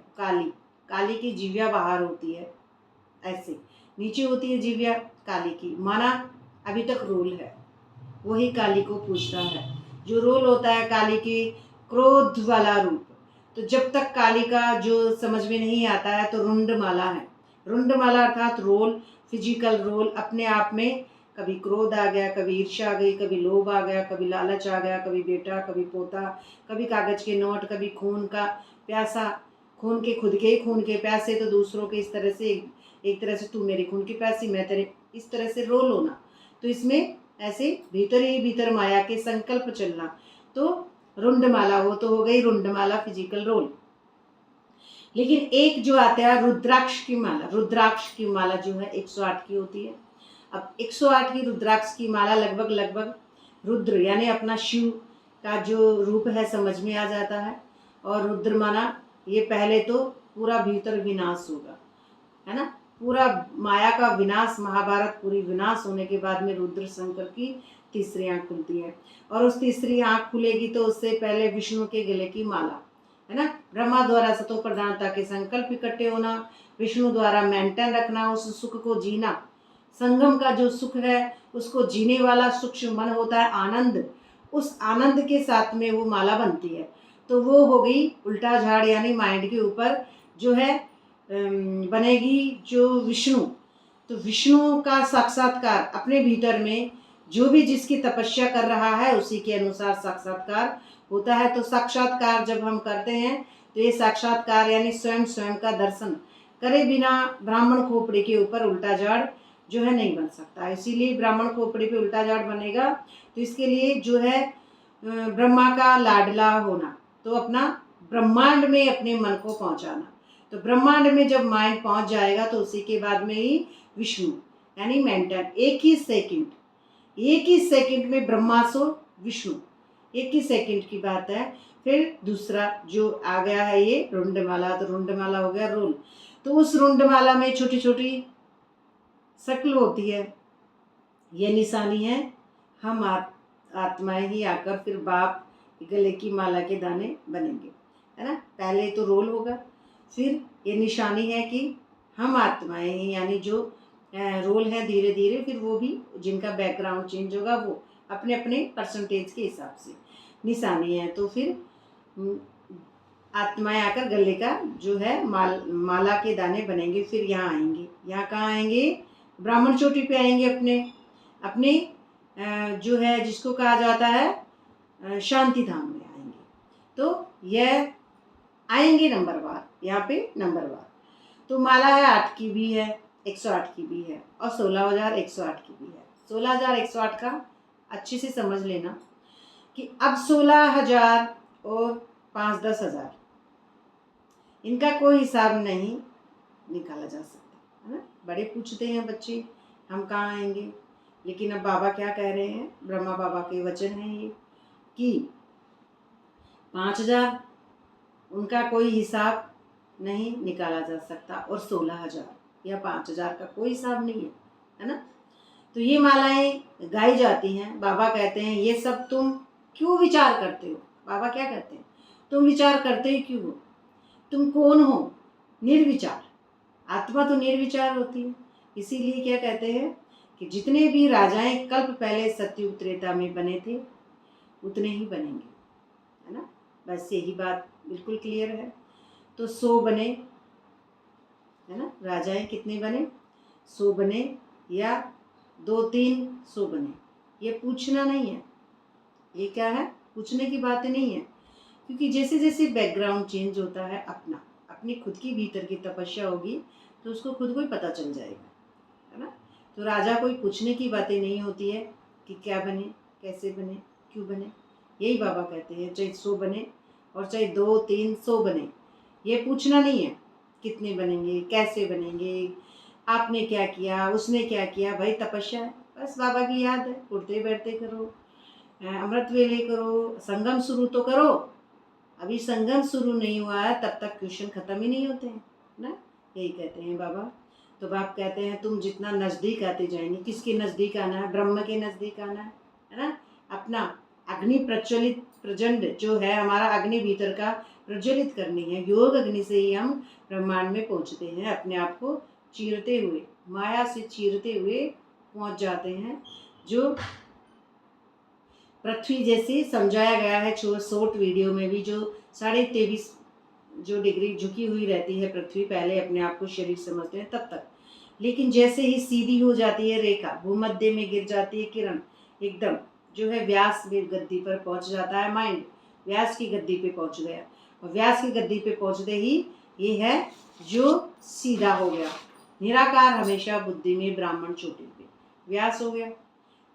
S1: काली की जिव्या बाहर होती है, ऐसे नीचे होती है जिव्या काली की, माना अभी तक रोल है, वही काली को पूजता है। जो रोल होता है काली की, क्रोध वाला रूप, तो जब तक काली का जो समझ में नहीं आता है तो रुंड माला है। रुंड माला अर्थात रोल, फिजिकल रोल, अपने आप में कभी क्रोध आ गया, कभी ईर्ष्या आ गई, कभी लोभ आ गया, कभी लालच आ गया, कभी बेटा, कभी पोता, कभी कागज के नोट, कभी खून का प्यासा, खून के खुद के खून के प्यासे, तो दूसरों के इस तरह से, एक तरह से तू मेरे खून की प्यासी, मैं तेरे, इस तरह से रोल होना। तो इसमें ऐसे भीतर ही भीतर माया के संकल्प चलना, तो रुंड माला, वो तो हो गई रुंड माला फिजिकल रोल। लेकिन एक जो आता है रुद्राक्ष की माला, रुद्राक्ष की माला जो है 108 की होती है। अब 108 की रुद्राक्ष की माला लगभग रुद्र यानी अपना शिव का जो रूप है समझ में आ जाता है। और रुद्र माना ये पहले तो पूरा भीतर विनाश होगा, है ना, पूरा माया का विनाश, महाभारत पूरी विनाश होने के बाद में रुद्र शंकर की तीसरी आँख खुलती है, और उस तीसरी आँख खुलेगी तो उससे पहले विष्णु के गले की माला, है ना। ब्रह्मा द्वारा सतो प्रधानता के संकल्प इकट्ठे होना, विष्णु द्वारा मेंटेन रखना, उस सुख को जीना, संगम का जो सुख है उसको जीने वाला सूक्ष्म मन होता है आनंद, उस आनंद के साथ में वो माला बनती है। तो वो हो गई उल्टा झाड़, यानी माइंड के ऊपर जो है बनेगी जो विष्णु। तो विष्णु का साक्षात्कार अपने भीतर में, जो भी जिसकी तपस्या कर रहा है उसी के अनुसार साक्षात्कार होता है। तो साक्षात्कार जब हम करते हैं तो ये साक्षात्कार यानी स्वयं स्वयं का दर्शन करे बिना ब्राह्मण खोपड़ी के ऊपर उल्टा जाड़ जो है नहीं बन सकता। इसीलिए ब्राह्मण खोपड़ी पे उल्टा जाड़ बनेगा तो इसके लिए जो है ब्रह्मा का लाडला होना, तो अपना ब्रह्मांड में अपने मन को पहुंचाना। तो ब्रह्मांड में जब माइंड पहुंच जाएगा तो उसी के बाद में ही विष्णु यानी मेंटल। एक ही सेकंड में ब्रह्मा सो विष्णु, एक ही सेकंड की बात है। फिर दूसरा जो आ गया है ये रुंडमाला, तो रुंडमाला हो गया रोल। तो उस रुंडमाला में छोटी छोटी शक्ल होती है, ये निशानी है हम आत्माएं ही आकर फिर बाप गले की माला के दाने बनेंगे, है ना। पहले तो रोल होगा, फिर ये निशानी है कि हम आत्माएं ही, यानी जो रोल है धीरे धीरे फिर वो भी जिनका बैकग्राउंड चेंज होगा वो अपने अपने परसेंटेज के हिसाब से निशानी है। तो फिर आत्माएं आकर गले का जो है माला के दाने बनेंगे। फिर यहाँ आएंगे, यहाँ कहाँ आएंगे, ब्राह्मण चोटी पे आएंगे, अपने अपने जो है जिसको कहा जाता है शांति धाम में आएंगे। तो यह आएंगे नंबरवार, यहाँ पे नंबरवार। तो माला है 8 की भी है, 108 की भी है और 16,108 की भी है। 16,108 का अच्छे से समझ लेना कि अब 16,000 और 5-10 हज़ार इनका कोई हिसाब नहीं निकाला जा सकता, है ना। बड़े पूछते हैं बच्चे हम कहाँ आएंगे, लेकिन अब बाबा क्या कह रहे हैं, ब्रह्मा बाबा के वचन हैं ये कि 5,000 उनका कोई हिसाब नहीं निकाला जा सकता और 16,000 या 5,000 का कोई हिसाब नहीं है ना। तो ये मालाएं गाई जाती हैं। बाबा कहते हैं ये सब तुम क्यों विचार करते हो। बाबा क्या कहते हैं, तुम विचार करते ही क्यों हो, तुम कौन हो, निर्विचार। आत्मा तो निर्विचार होती है। इसीलिए क्या कहते हैं कि जितने भी राजाएं कल्प पहले सत्युग त्रेता में बने थे उतने ही बनेंगे, है ना। बस यही बात बिल्कुल क्लियर है। तो 100 बने, है ना, राजाएं कितने बने, 100 बने या 2-3 100 बने, ये पूछना नहीं है, ये क्या है, पूछने की बात नहीं है। क्योंकि जैसे जैसे बैकग्राउंड चेंज होता है अपना अपनी खुद की भीतर की तपस्या होगी तो उसको खुद को ही पता चल जाएगा, है ना। तो राजा कोई पूछने की बातें नहीं होती है कि क्या बने, कैसे बने, क्यों बने। यही बाबा कहते हैं चाहे 100 बने और चाहे 2-3 100 बने, ये पूछना नहीं है कितने बनेंगे, कैसे बनेंगे, आपने क्या किया, उसने क्या किया। भाई तपस्या है, बस बाबा की याद है, उठते बैठते करो, अमृत वेले करो, संगम शुरू तो करो। अभी संगम शुरू नहीं हुआ है तब तक क्वेश्चन खत्म ही नहीं होते हैं ना, यही कहते हैं बाबा। तो बाप कहते हैं तुम जितना नज़दीक आते जाएंगे, किसके नज़दीक आना है, ब्रह्म के नज़दीक आना है ना। अपना अग्नि प्रज्वलित प्रचंड जो है हमारा अग्नि भीतर का प्रज्वलित करनी है। योग अग्नि से ही हम ब्रह्मांड में पहुंचते हैं, अपने आप को चीरते हुए, माया से चीरते हुए पहुंच जाते हैं। जो पृथ्वी जैसे समझाया गया है शॉर्ट वीडियो में भी, जो 23.5 जो डिग्री झुकी हुई रहती है पृथ्वी, पहले अपने आप को शरीर समझते हैं तब तक, लेकिन जैसे ही सीधी हो जाती है रेखा, भूमध्य में गिर जाती है किरण, एकदम जो है व्यास में गद्दी पर पहुंच जाता है माइंड, व्यास की गद्दी पे पहुंच गया। और व्यास की गद्दी पे पहुंचते ही ये है जो सीधा हो गया। निराकार हमेशा बुद्धि में ब्राह्मण चोटी पे व्यास हो गया।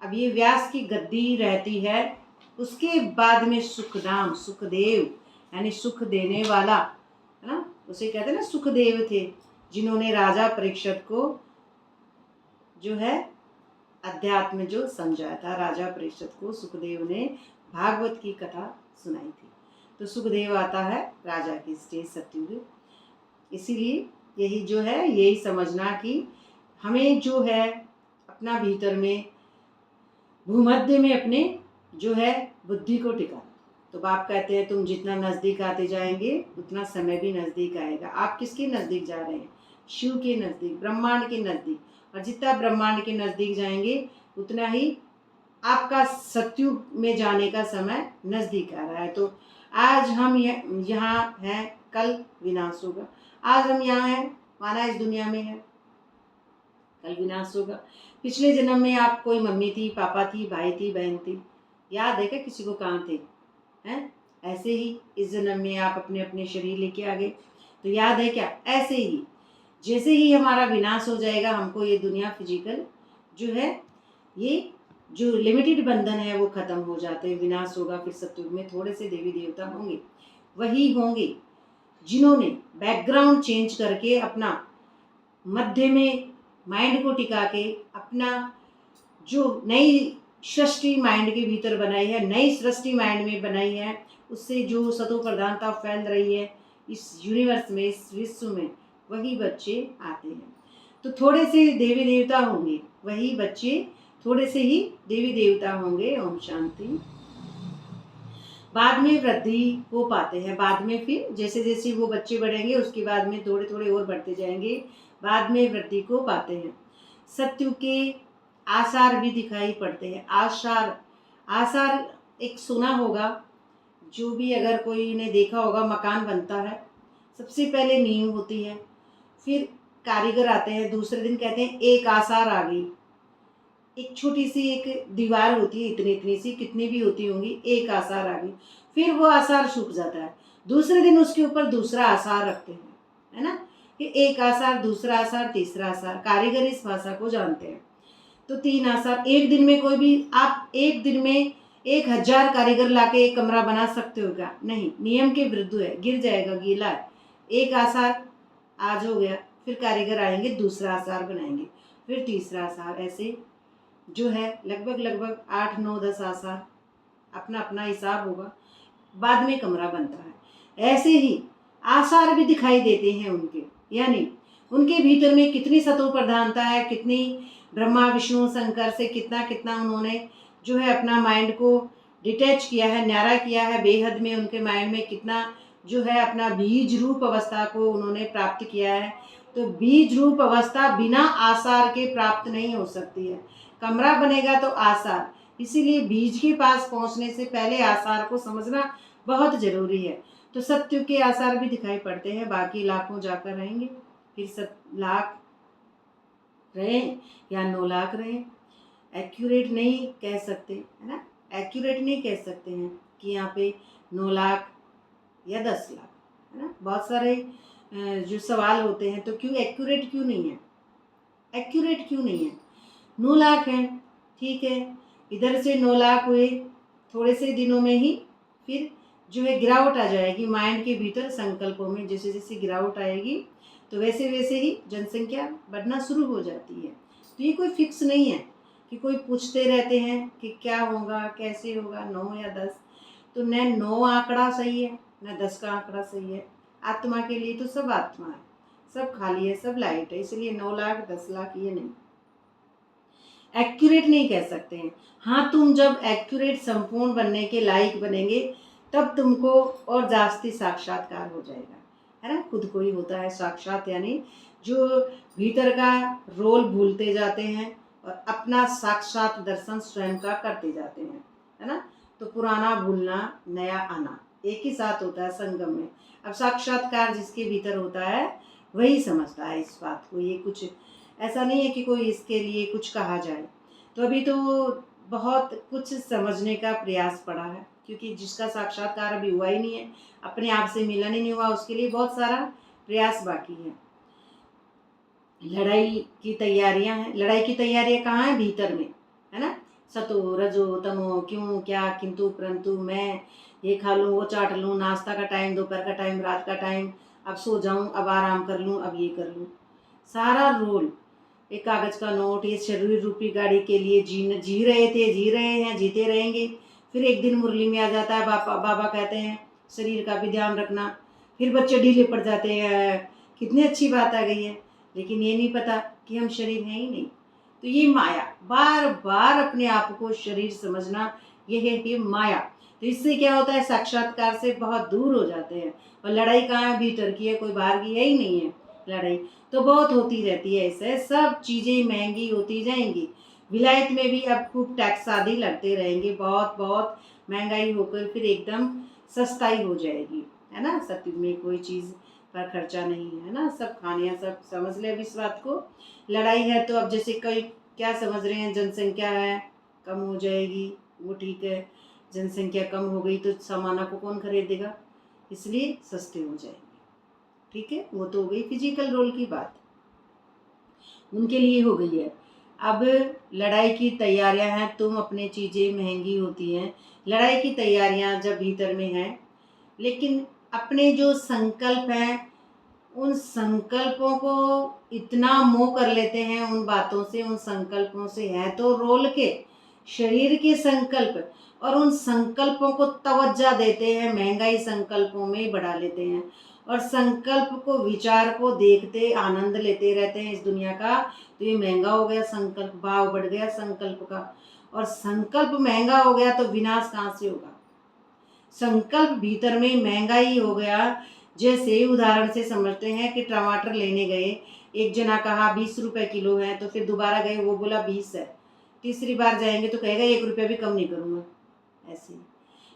S1: अब ये व्यास की गद्दी रहती है, उसके बाद में सुखधाम, सुखदेव यानी सुख देने वाला, है ना, उसे कहते हैं ना सुखदेव थे, जिन्होंने राजा परीक्षित को जो है अध्यात्म जो समझाया था। राजा परीक्षित को सुखदेव ने भागवत की कथा सुनाई थी। तो सुखदेव आता है राजा की स्टेज सत्युग। इसीलिए यही जो है यही समझना कि हमें जो है अपना भीतर में भूमध्य में अपने जो है बुद्धि को टिकाना। तो बाप कहते हैं तुम जितना नज़दीक आते जाएंगे उतना समय भी नज़दीक आएगा। आप किसके नज़दीक जा रहे हैं, शिव के नज़दीक, ब्रह्मांड के नज़दीक। और जितना ब्रह्मांड के नज़दीक जाएंगे उतना ही आपका सत्युग में जाने का समय नज़दीक आ रहा है। तो आज हम यहाँ हैं, कल विनाश होगा। आज हम यहाँ हैं, माना इस दुनिया में है, कल विनाश होगा। पिछले जन्म में आप कोई मम्मी थी, पापा थी, भाई थी, बहन थी, याद है क्या किसी को कहाँ थे, हैं? ऐसे ही इस जन्म में आप अपने अपने शरीर लेके आ गए। तो याद है क्या, ऐसे ही जैसे ही हमारा विनाश हो जाएगा, हमको ये दुनिया फिजिकल जो है, ये जो लिमिटेड बंधन है वो खत्म हो जाते हैं, विनाश होगा। फिर सतयुग में थोड़े से देवी देवता होंगे, वही होंगे जिन्होंने बैकग्राउंड चेंज करके अपना मध्य में माइंड को टिका के अपना जो नई सृष्टि माइंड के भीतर बनाई है, नई सृष्टि माइंड में बनाई है, उससे जो सतो प्रधानता फैल रही है इस यूनिवर्स में, इस विश्व में, वही बच्चे आते हैं। तो थोड़े से देवी देवता होंगे, वही बच्चे थोड़े से ही देवी देवता होंगे। ओम शांति। बाद में वृद्धि हो पाते हैं, बाद में फिर जैसे जैसे वो बच्चे बढ़ेंगे उसके बाद में थोड़े थोड़े और बढ़ते जाएंगे, बाद में वृद्धि को पाते हैं। सत्य के आसार भी दिखाई पड़ते हैं। आसार, आसार एक सुना होगा, जो भी अगर कोई ने देखा होगा, मकान बनता है सबसे पहले नींव होती है, फिर कारीगर आते हैं, दूसरे दिन कहते हैं एक आसार आ गई। एक छोटी सी एक दीवार होती है, इतनी इतनी सी, कितनी भी होती होंगी, एक आसार आ गई। फिर वो आसार सूख जाता है, दूसरे दिन उसके ऊपर दूसरा आसार रखते हैं, है ना, कि एक आसार, दूसरा आसार, तीसरा आसार। कारीगर इस भाषा को जानते हैं। तो 3 आसार एक दिन में, कोई भी आप एक दिन में 1000 कारीगर लाके एक कमरा बना सकते हो क्या? नहीं, नियम के विरुद्ध है, गिर जाएगा, गीला है। एक आसार आज हो गया, फिर कारीगर आएंगे, दूसरा आसार बनाएंगे, फिर तीसरा आसार, ऐसे जो है लगभग लगभग 8 9 10 आसार, अपना अपना हिसाब होगा, बाद में कमरा बनता है। ऐसे ही आसार भी दिखाई देते हैं उनके, यानी उनके भीतर में कितनी सतो प्रधानता है, कितनी ब्रह्मा विष्णु शंकर से कितना कितना उन्होंने जो है अपना माइंड को डिटैच किया है, न्यारा किया है बेहद में। उनके माइंड में कितना जो है अपना बीज रूप अवस्था को उन्होंने प्राप्त किया है। तो बीज रूप अवस्था बिना आसार के प्राप्त नहीं हो सकती है। कमरा बनेगा तो आसार, इसीलिए बीज के पास पहुंचने से पहले आसार को समझना बहुत जरूरी है। तो सत्य के आसार भी दिखाई पड़ते हैं, बाकी लाखों जाकर रहेंगे, फिर लाख रहे या 9 लाख रहे, एक्यूरेट नहीं कह सकते, है ना, एक्यूरेट नहीं कह सकते हैं कि यहाँ पे 9 लाख या 10 लाख, है ना। बहुत सारे जो सवाल होते हैं, तो क्यों एक्यूरेट क्यों नहीं है, एक्यूरेट क्यों नहीं है? 9 लाख है, ठीक है, इधर से 9 लाख हुए, थोड़े से दिनों में ही फिर जो है गिरावट आ जाएगी माइंड के भीतर, संकल्पों में जैसे जैसे गिरावट आएगी तो वैसे वैसे ही जनसंख्या बढ़ना शुरू हो जाती है। तो ये कोई फिक्स नहीं है कि कोई पूछते रहते हैं कि क्या होगा, कैसे होगा, 9 या 10। तो न 9 आंकड़ा सही है, न 10 का आंकड़ा सही है। आत्मा के लिए तो सब आत्मा है, सब खाली है, सब लाइट है, इसलिए 9 लाख 10 लाख ये नहीं, एक्यूरेट नहीं कह सकते हैं। हाँ, तुम जब एक्यूरेट संपूर्ण बनने के लायक बनेंगे तब तुमको और जास्ती साक्षात्कार हो जाएगा, है ना। खुद को ही होता है साक्षात, यानी जो भीतर का रोल भूलते जाते हैं और अपना साक्षात दर्शन स्वयं का करते जाते हैं, है ना। तो पुराना भूलना, नया आना एक ही साथ होता है संगम में। अब साक्षात्कार जिसके भीतर होता है वही समझता है इस बात को। ये कुछ ऐसा नहीं है कि कोई इसके लिए कुछ कहा जाए। तो अभी तो बहुत कुछ समझने का प्रयास पड़ा है, क्योंकि जिसका साक्षात्कार अभी हुआ ही नहीं है, अपने आप से मिलन ही नहीं हुआ, उसके लिए बहुत सारा प्रयास बाकी है। लड़ाई की तैयारियां हैं। लड़ाई की तैयारियां कहाँ है? भीतर में, है ना। सतो रजो तमो, क्यों क्या किंतु परंतु, मैं ये खा लूँ, वो चाट लूँ, नाश्ता का टाइम, दोपहर का टाइम, रात का टाइम, अब सो जाऊँ, अब आराम कर लूँ, अब ये कर लूँ। सारा रोल एक कागज का नोट, ये शरीर रूपी गाड़ी के लिए जी रहे थे, जी रहे हैं, जीते रहेंगे। फिर एक दिन मुरली में आ जाता है, बाबा कहते हैं शरीर का भी ध्यान रखना। फिर बच्चे ढीले पड़ जाते हैं, कितनी अच्छी बात आ गई है, लेकिन ये नहीं पता कि हम शरीर हैं ही नहीं। तो ये माया, बार बार अपने आप को शरीर समझना, ये है कि माया। तो इससे क्या होता है, साक्षात्कार से बहुत दूर हो जाते हैं। और लड़ाई कहाँ है? भीतर की है, कोई बाहर की है ही नहीं है। लड़ाई तो बहुत होती रहती है, इससे सब चीज़ें महंगी होती जाएंगी। विलायत में भी अब खूब टैक्स आदि लगते रहेंगे, बहुत बहुत महंगाई होकर फिर एकदम सस्ताई हो जाएगी, है ना। सत्युग में कोई चीज़ पर खर्चा नहीं है ना, सब खाने, सब समझ ले अब इस बात को। लड़ाई है तो अब जैसे कोई क्या समझ रहे हैं, जनसंख्या है कम हो जाएगी, वो ठीक है। जनसंख्या कम हो गई तो सामानों को कौन खरीदेगा, इसलिए सस्ते हो जाएंगे। ठीक है, वो तो हो गई फिजिकल रोल की बात, उनके लिए हो गई है। अब लड़ाई की तैयारियां हैं, तुम अपने चीज़ें महंगी होती हैं, लड़ाई की तैयारियां जब भीतर में हैं, लेकिन अपने जो संकल्प हैं उन संकल्पों को इतना मोह कर लेते हैं, उन बातों से, उन संकल्पों से, हैं तो रोल के शरीर के संकल्प, और उन संकल्पों को तवज्जो देते हैं, महंगाई संकल्पों में बढ़ा लेते हैं, और संकल्प को, विचार को देखते आनंद लेते रहते हैं इस दुनिया का। तो ये महंगा हो गया संकल्प, भाव बढ़ गया संकल्प का, और संकल्प महंगा हो गया तो विनाश कहाँ से होगा। संकल्प भीतर में महंगा ही हो गया। जैसे उदाहरण से समझते हैं कि टमाटर लेने गए, एक जना कहा 20 रुपए किलो है, तो फिर दोबारा गए, वो बोला 20 है, तीसरी बार जाएंगे तो कहेगा 1 रुपया भी कम नहीं करूँगा। ऐसे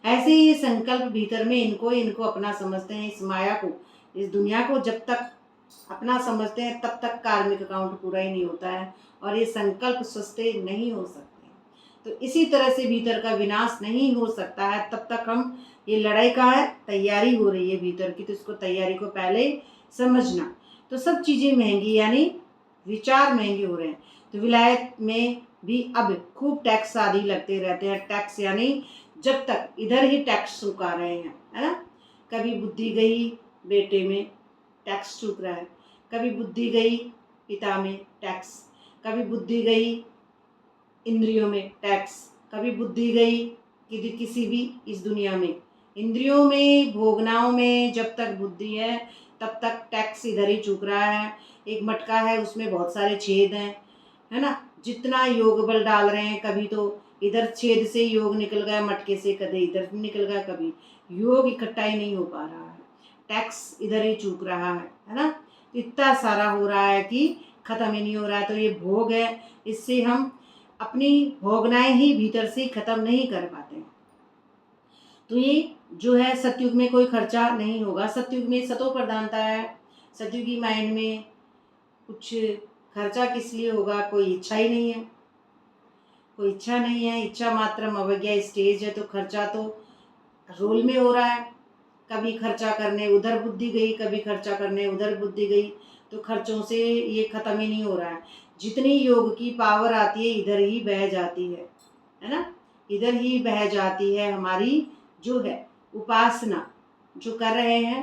S1: ऐसे ही ये संकल्प भीतर में इनको अपना समझते हैं, इस माया को, इस दुनिया को जब तक अपना समझते हैं तब तक कार्मिक अकाउंट पूरा ही नहीं होता है, और ये संकल्प सस्ते नहीं हो सकते। तो इसी तरह से भीतर का विनाश नहीं हो सकता है तब तक हम, ये लड़ाई का है, तैयारी हो रही है भीतर की, तो इसको तैयारी को पहले समझना। तो सब चीज़ें महंगी, यानी विचार महंगे हो रहे हैं। तो विलायत में भी अब खूब टैक्स आदि लगते रहते हैं। टैक्स यानी जब तक इधर ही टैक्स चुका रहे हैं, है ना। कभी बुद्धि गई बेटे में, टैक्स चुक रहा है, कभी बुद्धि गई पिता में, टैक्स, कभी बुद्धि गई इंद्रियों में, टैक्स, कभी बुद्धि गई किसी भी इस दुनिया में, इंद्रियों में, भोगनाओं में जब तक बुद्धि है तब तक टैक्स इधर ही चूक रहा है। एक मटका है, उसमें बहुत सारे छेद हैं, है ना। जितना योग बल डाल रहे हैं, कभी तो इधर छेद से योग निकल गया मटके से, कभी इधर निकल गया, कभी योग इकट्ठा ही नहीं हो पा रहा है, टैक्स इधर ही चूक रहा है ना। इतना सारा हो रहा है कि ख़त्म ही नहीं हो रहा है। तो ये भोग है, इससे हम अपनी भोगनाएं ही भीतर से ख़त्म नहीं कर पाते हैं। तो ये जो है सतयुग में कोई खर्चा नहीं होगा। सतयुग में सतो प्रधानता है, सतयुगी माइंड में कुछ खर्चा किस लिए होगा, कोई इच्छा ही नहीं है, कोई इच्छा नहीं है, इच्छा मात्रम अवज्ञा स्टेज है। तो खर्चा तो रोल में हो रहा है, कभी खर्चा करने उधर बुद्धि गई, कभी खर्चा करने उधर बुद्धि गई, तो खर्चों से ये ख़त्म ही नहीं हो रहा है। जितनी योग की पावर आती है इधर ही बह जाती है ना, इधर ही बह जाती है हमारी जो है उपासना जो कर रहे हैं।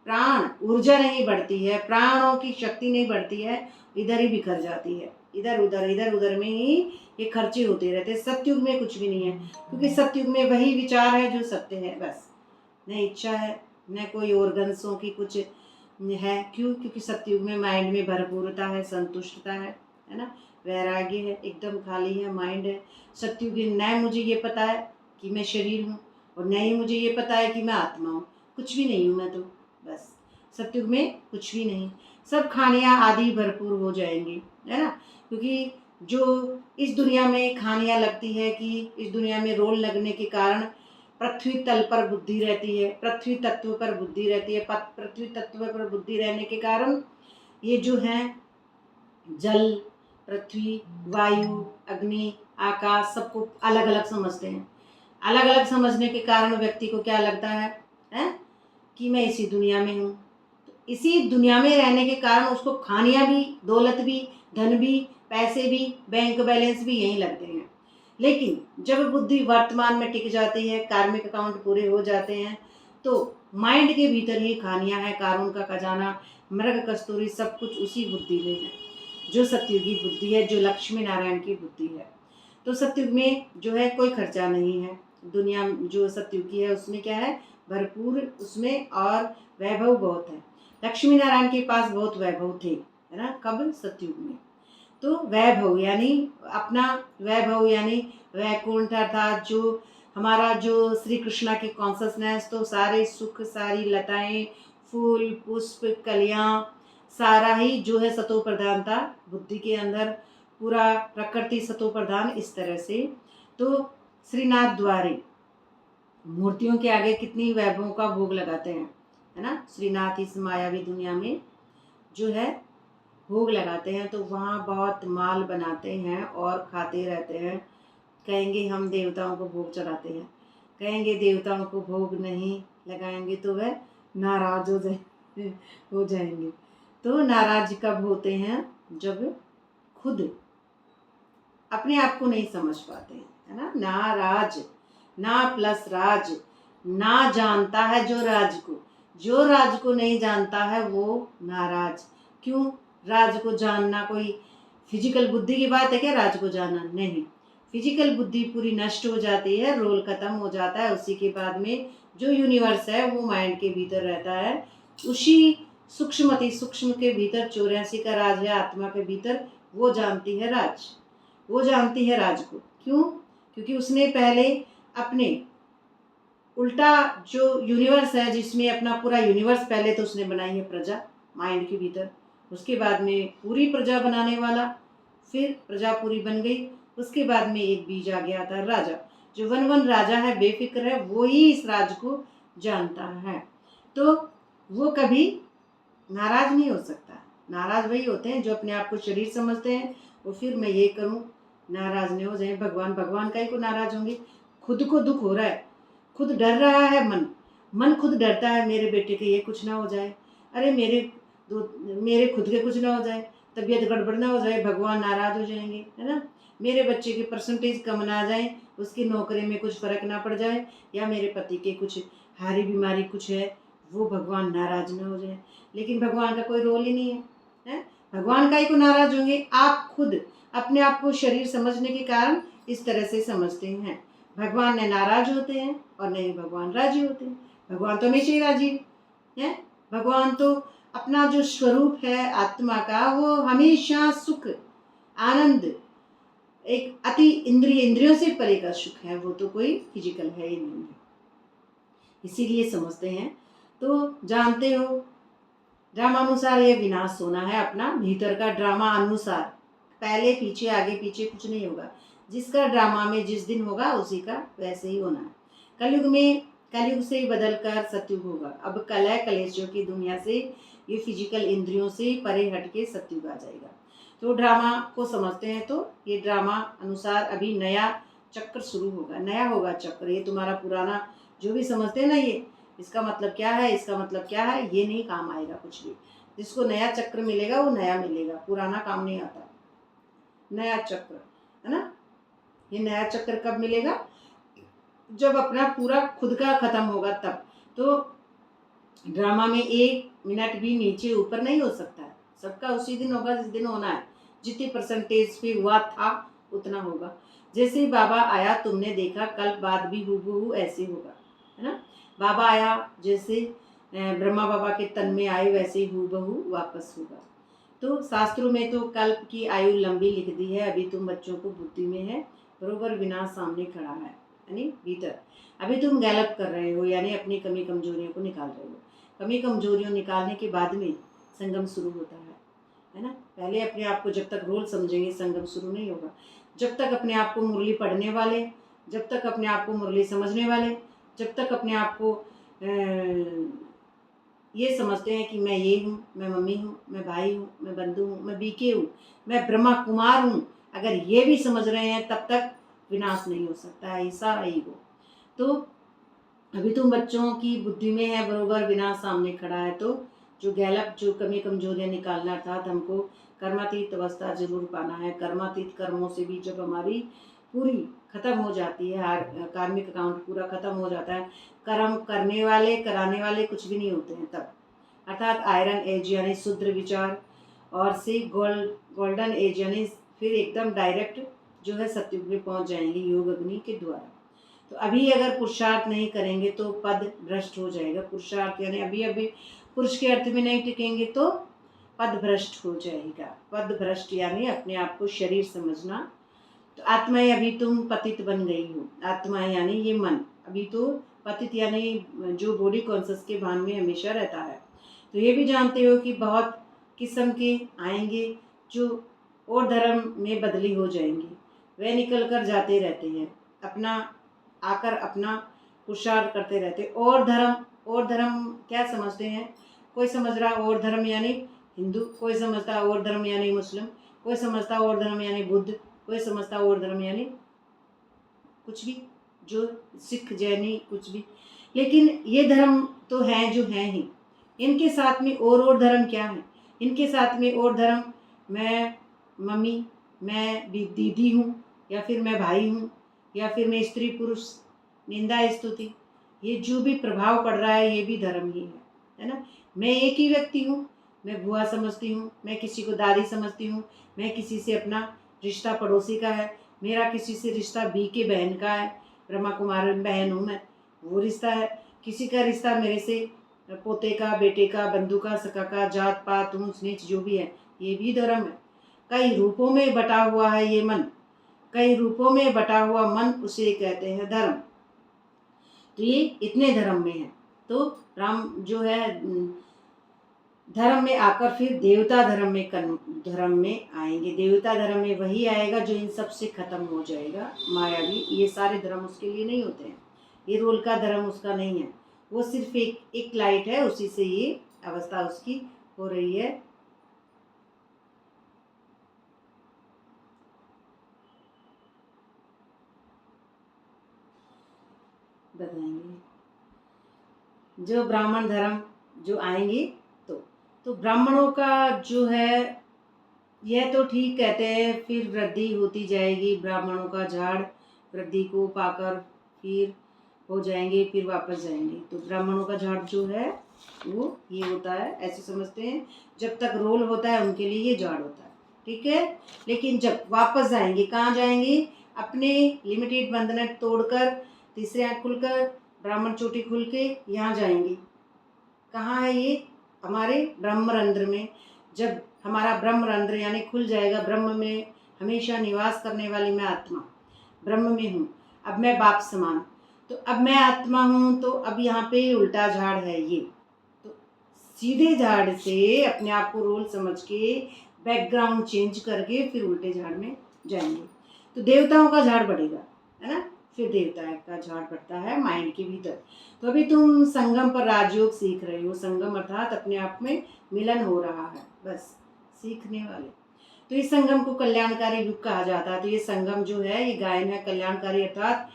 S1: प्राण ऊर्जा नहीं बढ़ती है, प्राणों की शक्ति नहीं बढ़ती है, इधर ही बिखर जाती है, इधर उधर में ही ये खर्चे होते रहते हैं। सतयुग में कुछ भी नहीं है, क्योंकि सतयुग में वही विचार है जो सत्य है, बस न इच्छा है, न कोई ऑर्गन्सों की कुछ है। क्यों? क्योंकि सतयुग में माइंड में भरपूरता है, संतुष्टता है ना, वैराग्य है, एकदम खाली है माइंड है। सतयुग न मुझे ये पता है कि मैं शरीर हूँ, और न ही मुझे ये पता है कि मैं आत्मा हूँ, कुछ भी नहीं हूँ मैं तो, बस सतयुग में कुछ भी नहीं। सब खानियाँ आदि भरपूर हो जाएंगी, है ना। क्योंकि जो इस दुनिया में खानियाँ लगती है कि इस दुनिया में रोल लगने के कारण पृथ्वी तल पर बुद्धि रहती है, पृथ्वी तत्व पर बुद्धि रहती है। पृथ्वी तत्व पर बुद्धि रहने के कारण ये जो है जल, पृथ्वी, वायु, अग्नि, आकाश सबको अलग अलग समझते हैं। अलग अलग समझने के कारण व्यक्ति को क्या लगता है कि मैं इसी दुनिया में हूँ। तो इसी दुनिया में रहने के कारण उसको खानियाँ भी, दौलत भी, धन भी, पैसे भी, बैंक बैलेंस भी यहीं लगते हैं। लेकिन जब बुद्धि वर्तमान में टिक जाती है, कार्मिक अकाउंट पूरे हो जाते हैं, तो माइंड के भीतर ही खानियाँ हैं, कारून का खजाना, मृग कस्तूरी सब कुछ उसी बुद्धि में है, जो सतयुगी बुद्धि है, जो लक्ष्मी नारायण की बुद्धि है। तो सतयुग में जो है कोई खर्चा नहीं है। दुनिया जो सतयुगी है उसमें क्या है, भरपूर उसमें, और वैभव बहुत है। लक्ष्मी नारायण के पास बहुत वैभव थे, है ना, कब? सतयुग में। तो वैभव यानी अपना वैभव यानी वैकुंठ, अर्थात जो हमारा जो श्री कृष्णा की कॉन्शसनेस, तो सारे सुख, सारी लताएं, फूल, पुष्प, कलियां, सारा ही जो है सतो प्रधानता बुद्धि के अंदर, पूरा प्रकृति सतो प्रधान इस तरह से। तो श्रीनाथ द्वारे मूर्तियों के आगे कितनी वैभवों का भोग लगाते हैं, है ना। श्रीनाथ इस मायावी दुनिया में जो है भोग लगाते हैं, तो वहाँ बहुत माल बनाते हैं और खाते रहते हैं, कहेंगे हम देवताओं को भोग चढ़ाते हैं। कहेंगे देवताओं को भोग नहीं लगाएंगे तो वह नाराज हो जाएंगे। तो नाराज कब होते हैं? जब खुद अपने आप को नहीं समझ पाते हैं, है ना। नाराज, ना प्लस राज, ना जानता है जो राज को नहीं जानता है वो नाराज। क्यों? राज को जानना कोई फिजिकल बुद्धि की बात है क्या? राज को जानना नहीं, फिजिकल बुद्धि पूरी नष्ट हो जाती है, रोल खत्म हो जाता है। उसी के बाद में जो यूनिवर्स है वो माइंड के भीतर रहता है, उसी सूक्ष्म के भीतर 84 का राज है आत्मा के भीतर, वो जानती है राज को। क्यों? क्योंकि उसने पहले अपने उल्टा जो यूनिवर्स है, जिसमें अपना पूरा यूनिवर्स पहले तो उसने बनाई है प्रजा माइंड के भीतर, उसके बाद में पूरी प्रजा बनाने वाला, फिर प्रजा पूरी बन गई, उसके बाद में एक बीज आ गया था राजा। जो वन राजा है, बेफिक्र है, वो ही इस राज को जानता है। तो वो कभी नाराज नहीं हो सकता। नाराज वही होते हैं जो अपने आप को शरीर समझते हैं और फिर मैं ये करूं, नाराज नहीं हो जाए। भगवान का ही को नाराज होंगे? खुद को दुख हो रहा है, खुद डर रहा है, मन खुद डरता है मेरे बेटे के ये कुछ ना हो जाए, अरे मेरे खुद के कुछ ना हो जाए, तबीयत गड़बड़ ना हो जाए, भगवान नाराज हो जाएंगे, है ना। मेरे बच्चे के परसेंटेज कम ना आ जाए, उसकी नौकरी में कुछ फर्क ना पड़ जाए, या मेरे पति के कुछ हारी बीमारी कुछ है, वो भगवान नाराज ना हो जाए। लेकिन भगवान का कोई रोल ही नहीं है। भगवान का ही को नाराज होंगे? आप खुद अपने आप को शरीर समझने के कारण इस तरह से समझते हैं। भगवान न नाराज होते हैं और नहीं भगवान राजी होते हैं। भगवान तो हमेशा ही राजी है। भगवान तो अपना जो स्वरूप है आत्मा का, वो हमेशा सुख आनंद, एक अति इंद्रियों से परे का सुख है, वो तो कोई फिजिकल है ही नहीं है। इसीलिए समझते हैं। तो जानते हो, ड्रामानुसार ये विनाश होना है अपना भीतर का ड्रामा अनुसार, पहले पीछे आगे पीछे कुछ नहीं होगा। जिसका ड्रामा में जिस दिन होगा उसी का वैसे ही होना है। कलयुग से बदल कर सतयुग होगा। अब कलह कलेशों की दुनिया से, ये फिजिकल इंद्रियों से परे हट के सतयुग आ जाएगा। तो ड्रामा को समझते हैं तो ये ड्रामा अनुसार अभी नया चक्र शुरू होगा, नया होगा चक्र। ये तुम्हारा पुराना जो भी समझते हैं ना, ये इसका मतलब क्या है, इसका मतलब क्या है, ये नहीं काम आएगा कुछ भी। जिसको नया चक्र मिलेगा वो नया मिलेगा, पुराना काम नहीं आता। नया चक्र, है ना। ये नया चक्र कब मिलेगा? जब अपना पूरा खुद का खत्म होगा तब। तो ड्रामा में 1 मिनट भी नीचे ऊपर नहीं हो सकता है। सबका उसी दिन होगा जिस दिन होना है। जितनी परसेंटेज पे हुआ था उतना होगा। जैसे ही बाबा आया तुमने देखा, कल बाद भी हूबहू ऐसे होगा, है ना। बाबा आया जैसे ब्रह्मा बाबा के तन में आए, वैसे ही हूबहू वापस होगा। तो शास्त्रों में तो कल्प की आयु लंबी लिख दी है। अभी तुम बच्चों को बुद्धि में है, बरोबर विनाश सामने खड़ा है, यानी भीतर। अभी तुम गैलप कर रहे हो, यानी अपनी कमी कमजोरियों को निकाल रहे हो। कमी कमजोरियों निकालने के बाद में संगम शुरू होता है ना। पहले अपने आप को जब तक रोल समझेंगे संगम शुरू नहीं होगा। जब तक अपने आप को मुरली पढ़ने वाले, जब तक अपने आप को मुरली समझने वाले, जब तक अपने आप को ये समझते हैं कि मैं ये हूँ, मैं मम्मी हूँ, मैं भाई हूँ, मैं बंधु हूँ, मैं बीके हूँ, मैं ब्रह्मा कुमार हूँ, अगर ये भी समझ रहे हैं तब तक विनाश नहीं हो सकता है ये सारा ईगो। तो अभी तुम बच्चों की बुद्धि में है, बरोबर विनाश सामने खड़ा है। तो जो गैलप, जो कमी कमजोरियाँ निकालना था हमको कर्मातीत अवस्था जरूर पाना है। कर्मातीत कर्मों से भी जब हमारी पूरी खत्म हो जाती है, कार्मिक अकाउंट पूरा खत्म हो जाता है, कर्म करने वाले कराने वाले कुछ भी नहीं होते हैं तब। अर्थात आयरन एज यानी शुद्र विचार, और से गोल्डन एज यानी फिर एकदम डायरेक्ट जो है सतयुग में पहुंच जाएंगे योग अग्नि के द्वारा। तो अभी अगर पुरुषार्थ नहीं करेंगे तो पद भ्रष्ट हो जाएगा। पुरुषार्थ यानी अभी पुरुष के अर्थ में नहीं टिकेंगे तो पद भ्रष्ट हो जाएगा। पद भ्रष्ट यानी अपने आप को शरीर समझना। तो आत्माएं, अभी तुम पतित बन गई हो। आत्माएं यानी ये मन अभी तो पतित यानी जो बॉडी कॉन्शियस के भान में हमेशा रहता है। तो ये भी जानते हो कि बहुत किस्म के आएंगे जो और धर्म में बदली हो जाएंगे, वे निकल कर जाते रहते हैं, अपना आकर अपना पुरुषार्थ करते रहते। और धर्म क्या समझते हैं? कोई समझ रहा और धर्म यानी हिंदू, कोई समझता और धर्म यानी मुस्लिम, कोई समझता और धर्म यानी बुद्ध, कोई समझता और धर्म यानी कुछ भी। जो सिख जैनी कुछ भी, लेकिन ये धर्म तो हैं जो हैं ही। इनके साथ में और धर्म क्या है? इनके साथ में और धर्म, मैं मम्मी, मैं भी दीदी हूँ, या फिर मैं भाई हूँ, या फिर मैं स्त्री पुरुष, निंदा स्तुति, ये जो भी प्रभाव पड़ रहा है ये भी धर्म ही है ना। मैं एक ही व्यक्ति हूँ, मैं बुआ समझती हूँ, मैं किसी को दादी समझती हूँ, मैं किसी से अपना रिश्ता पड़ोसी का है, मेरा किसी से रिश्ता बी के बहन का है, ब्रह्मा कुमार बहन हूँ मैं, वो रिश्ता है। किसी का रिश्ता मेरे से पोते का, बेटे का, बंधु का, सका का, जात पात ऊंच नीच जो भी है, ये भी धर्म है। कई रूपों में बटा हुआ है ये मन, कई रूपों में बटा हुआ मन, उसे कहते हैं धर्म। तो ये इतने धर्म में है। तो राम जो है धर्म में आकर फिर देवता धर्म में आएंगे। देवता धर्म में वही आएगा जो इन सब से खत्म हो जाएगा, मायावी। ये सारे धर्म उसके लिए नहीं होते हैं, ये रोल का धर्म उसका नहीं है, वो सिर्फ एक लाइट है, उसी से ये अवस्था उसकी हो रही है। बताएंगे जो ब्राह्मण धर्म जो आएंगे, तो ब्राह्मणों का जो है यह तो ठीक कहते हैं, फिर वृद्धि होती जाएगी, ब्राह्मणों का झाड़ वृद्धि को पाकर फिर हो जाएंगे, फिर वापस जाएंगे। तो ब्राह्मणों का झाड़ जो है वो ये होता है, ऐसे समझते हैं, जब तक रोल होता है उनके लिए ये झाड़ होता है, ठीक है। लेकिन जब वापस जाएंगे, कहाँ जाएंगे? अपने लिमिटेड बंधन तोड़कर, तीसरे आँख खुलकर, ब्राह्मण चोटी खुल के यहाँ जाएंगे। कहाँ है ये? हमारे ब्रह्मरंध्र में। जब हमारा ब्रह्मरंध्र यानी खुल जाएगा, ब्रह्म में हमेशा निवास करने वाली मैं आत्मा ब्रह्म में हूँ। अब मैं बाप समान, तो अब मैं आत्मा हूँ, तो अब यहाँ पे उल्टा झाड़ है ये। तो सीधे झाड़ से अपने आप को रोल समझ के बैकग्राउंड चेंज करके फिर उल्टे झाड़ में जाएंगे। तो देवताओं का झाड़ बढ़ेगा, है ना। फिर देवता का झाड़ बढ़ता है माइंड के भीतर। तो अभी तुम संगम पर राजयोग सीख रहे हो। संगम अर्थात अपने आप में मिलन हो रहा है, बस सीखने वाले। तो इस संगम को कल्याणकारी युग कहा जाता है। तो ये संगम जो है ये गायन है, कल्याणकारी अर्थात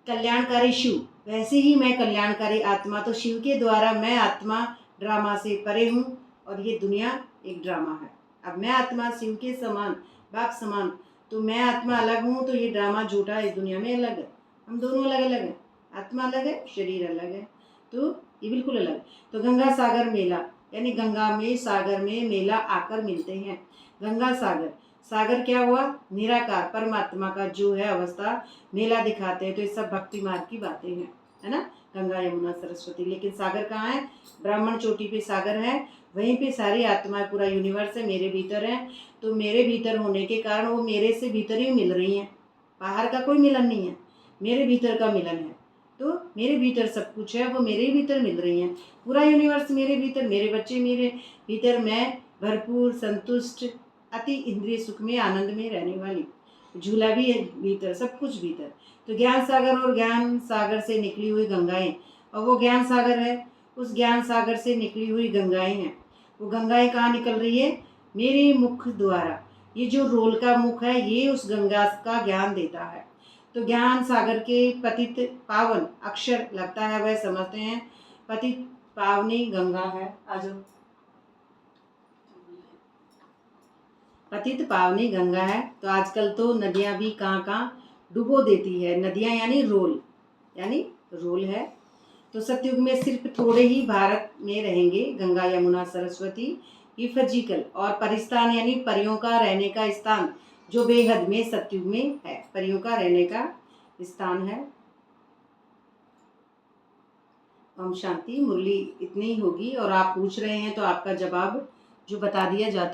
S1: कल्याणकारी शिव। वैसे ही मैं कल्याणकारी आत्मा, तो शिव के द्वारा मैं आत्मा ड्रामा से परे हूँ और ये दुनिया एक ड्रामा है। अब मैं आत्मा शिव के समान, बाप समान, तो मैं आत्मा अलग हूँ, तो ये ड्रामा झूठा है, इस दुनिया में अलग है। हम दोनों अलग अलग हैं, आत्मा अलग है, शरीर अलग है, तो ये बिल्कुल अलग है। तो गंगा सागर मेला, यानी गंगा में सागर में मेला आकर मिलते हैं। गंगा सागर, सागर क्या हुआ? निराकार परमात्मा का जो है अवस्था, मेला दिखाते हैं। तो ये सब भक्ति मार्ग की बातें हैं, है ना। गंगा यमुना सरस्वती, लेकिन सागर कहाँ है? ब्राह्मण चोटी पे सागर है, वहीं पे सारी आत्माएं, पूरा यूनिवर्स है, मेरे भीतर है। तो मेरे भीतर होने के कारण वो मेरे से भीतर ही मिल रही हैं, बाहर का कोई मिलन नहीं है, मेरे भीतर का मिलन है। तो मेरे भीतर सब कुछ है, वो मेरे भीतर मिल रही हैं, पूरा यूनिवर्स मेरे भीतर, मेरे बच्चे मेरे भीतर, मैं भरपूर संतुष्ट, अति इंद्रिय सुख में आनंद में रहने वाली, झूला भी है भीतर, सब कुछ भीतर। तो ज्ञान सागर, और ज्ञान सागर से निकली हुई गंगाएं, और वो ज्ञान सागर है, उस ज्ञान सागर से निकली हुई गंगाएं हैं। वो गंगाएं कहाँ निकल रही है? मेरे मुख द्वारा। ये जो रोल का मुख है ये उस गंगा का ज्ञान देता है। तो ज्ञान सागर के पतित पावन अक्षर लगता है वह समझते हैं, पतित पावनी गंगा है। आज पतित पावनी गंगा है। तो आजकल तो नदियाँ भी कहाँ कहाँ डुबो देती है, नदियाँ यानी रोल है। तो सतयुग में सिर्फ थोड़े ही भारत में रहेंगे गंगा यमुना सरस्वती, ये फिजिकल, और परिस्थान यानी परियों का रहने का स्थान जो बेहद में सतयुग में है, परियों का रहने का स्थान है। ओम शांति। मुरली इतनी ही होगी, और आप पूछ रहे हैं तो आपका जवाब जो बता दिया जाता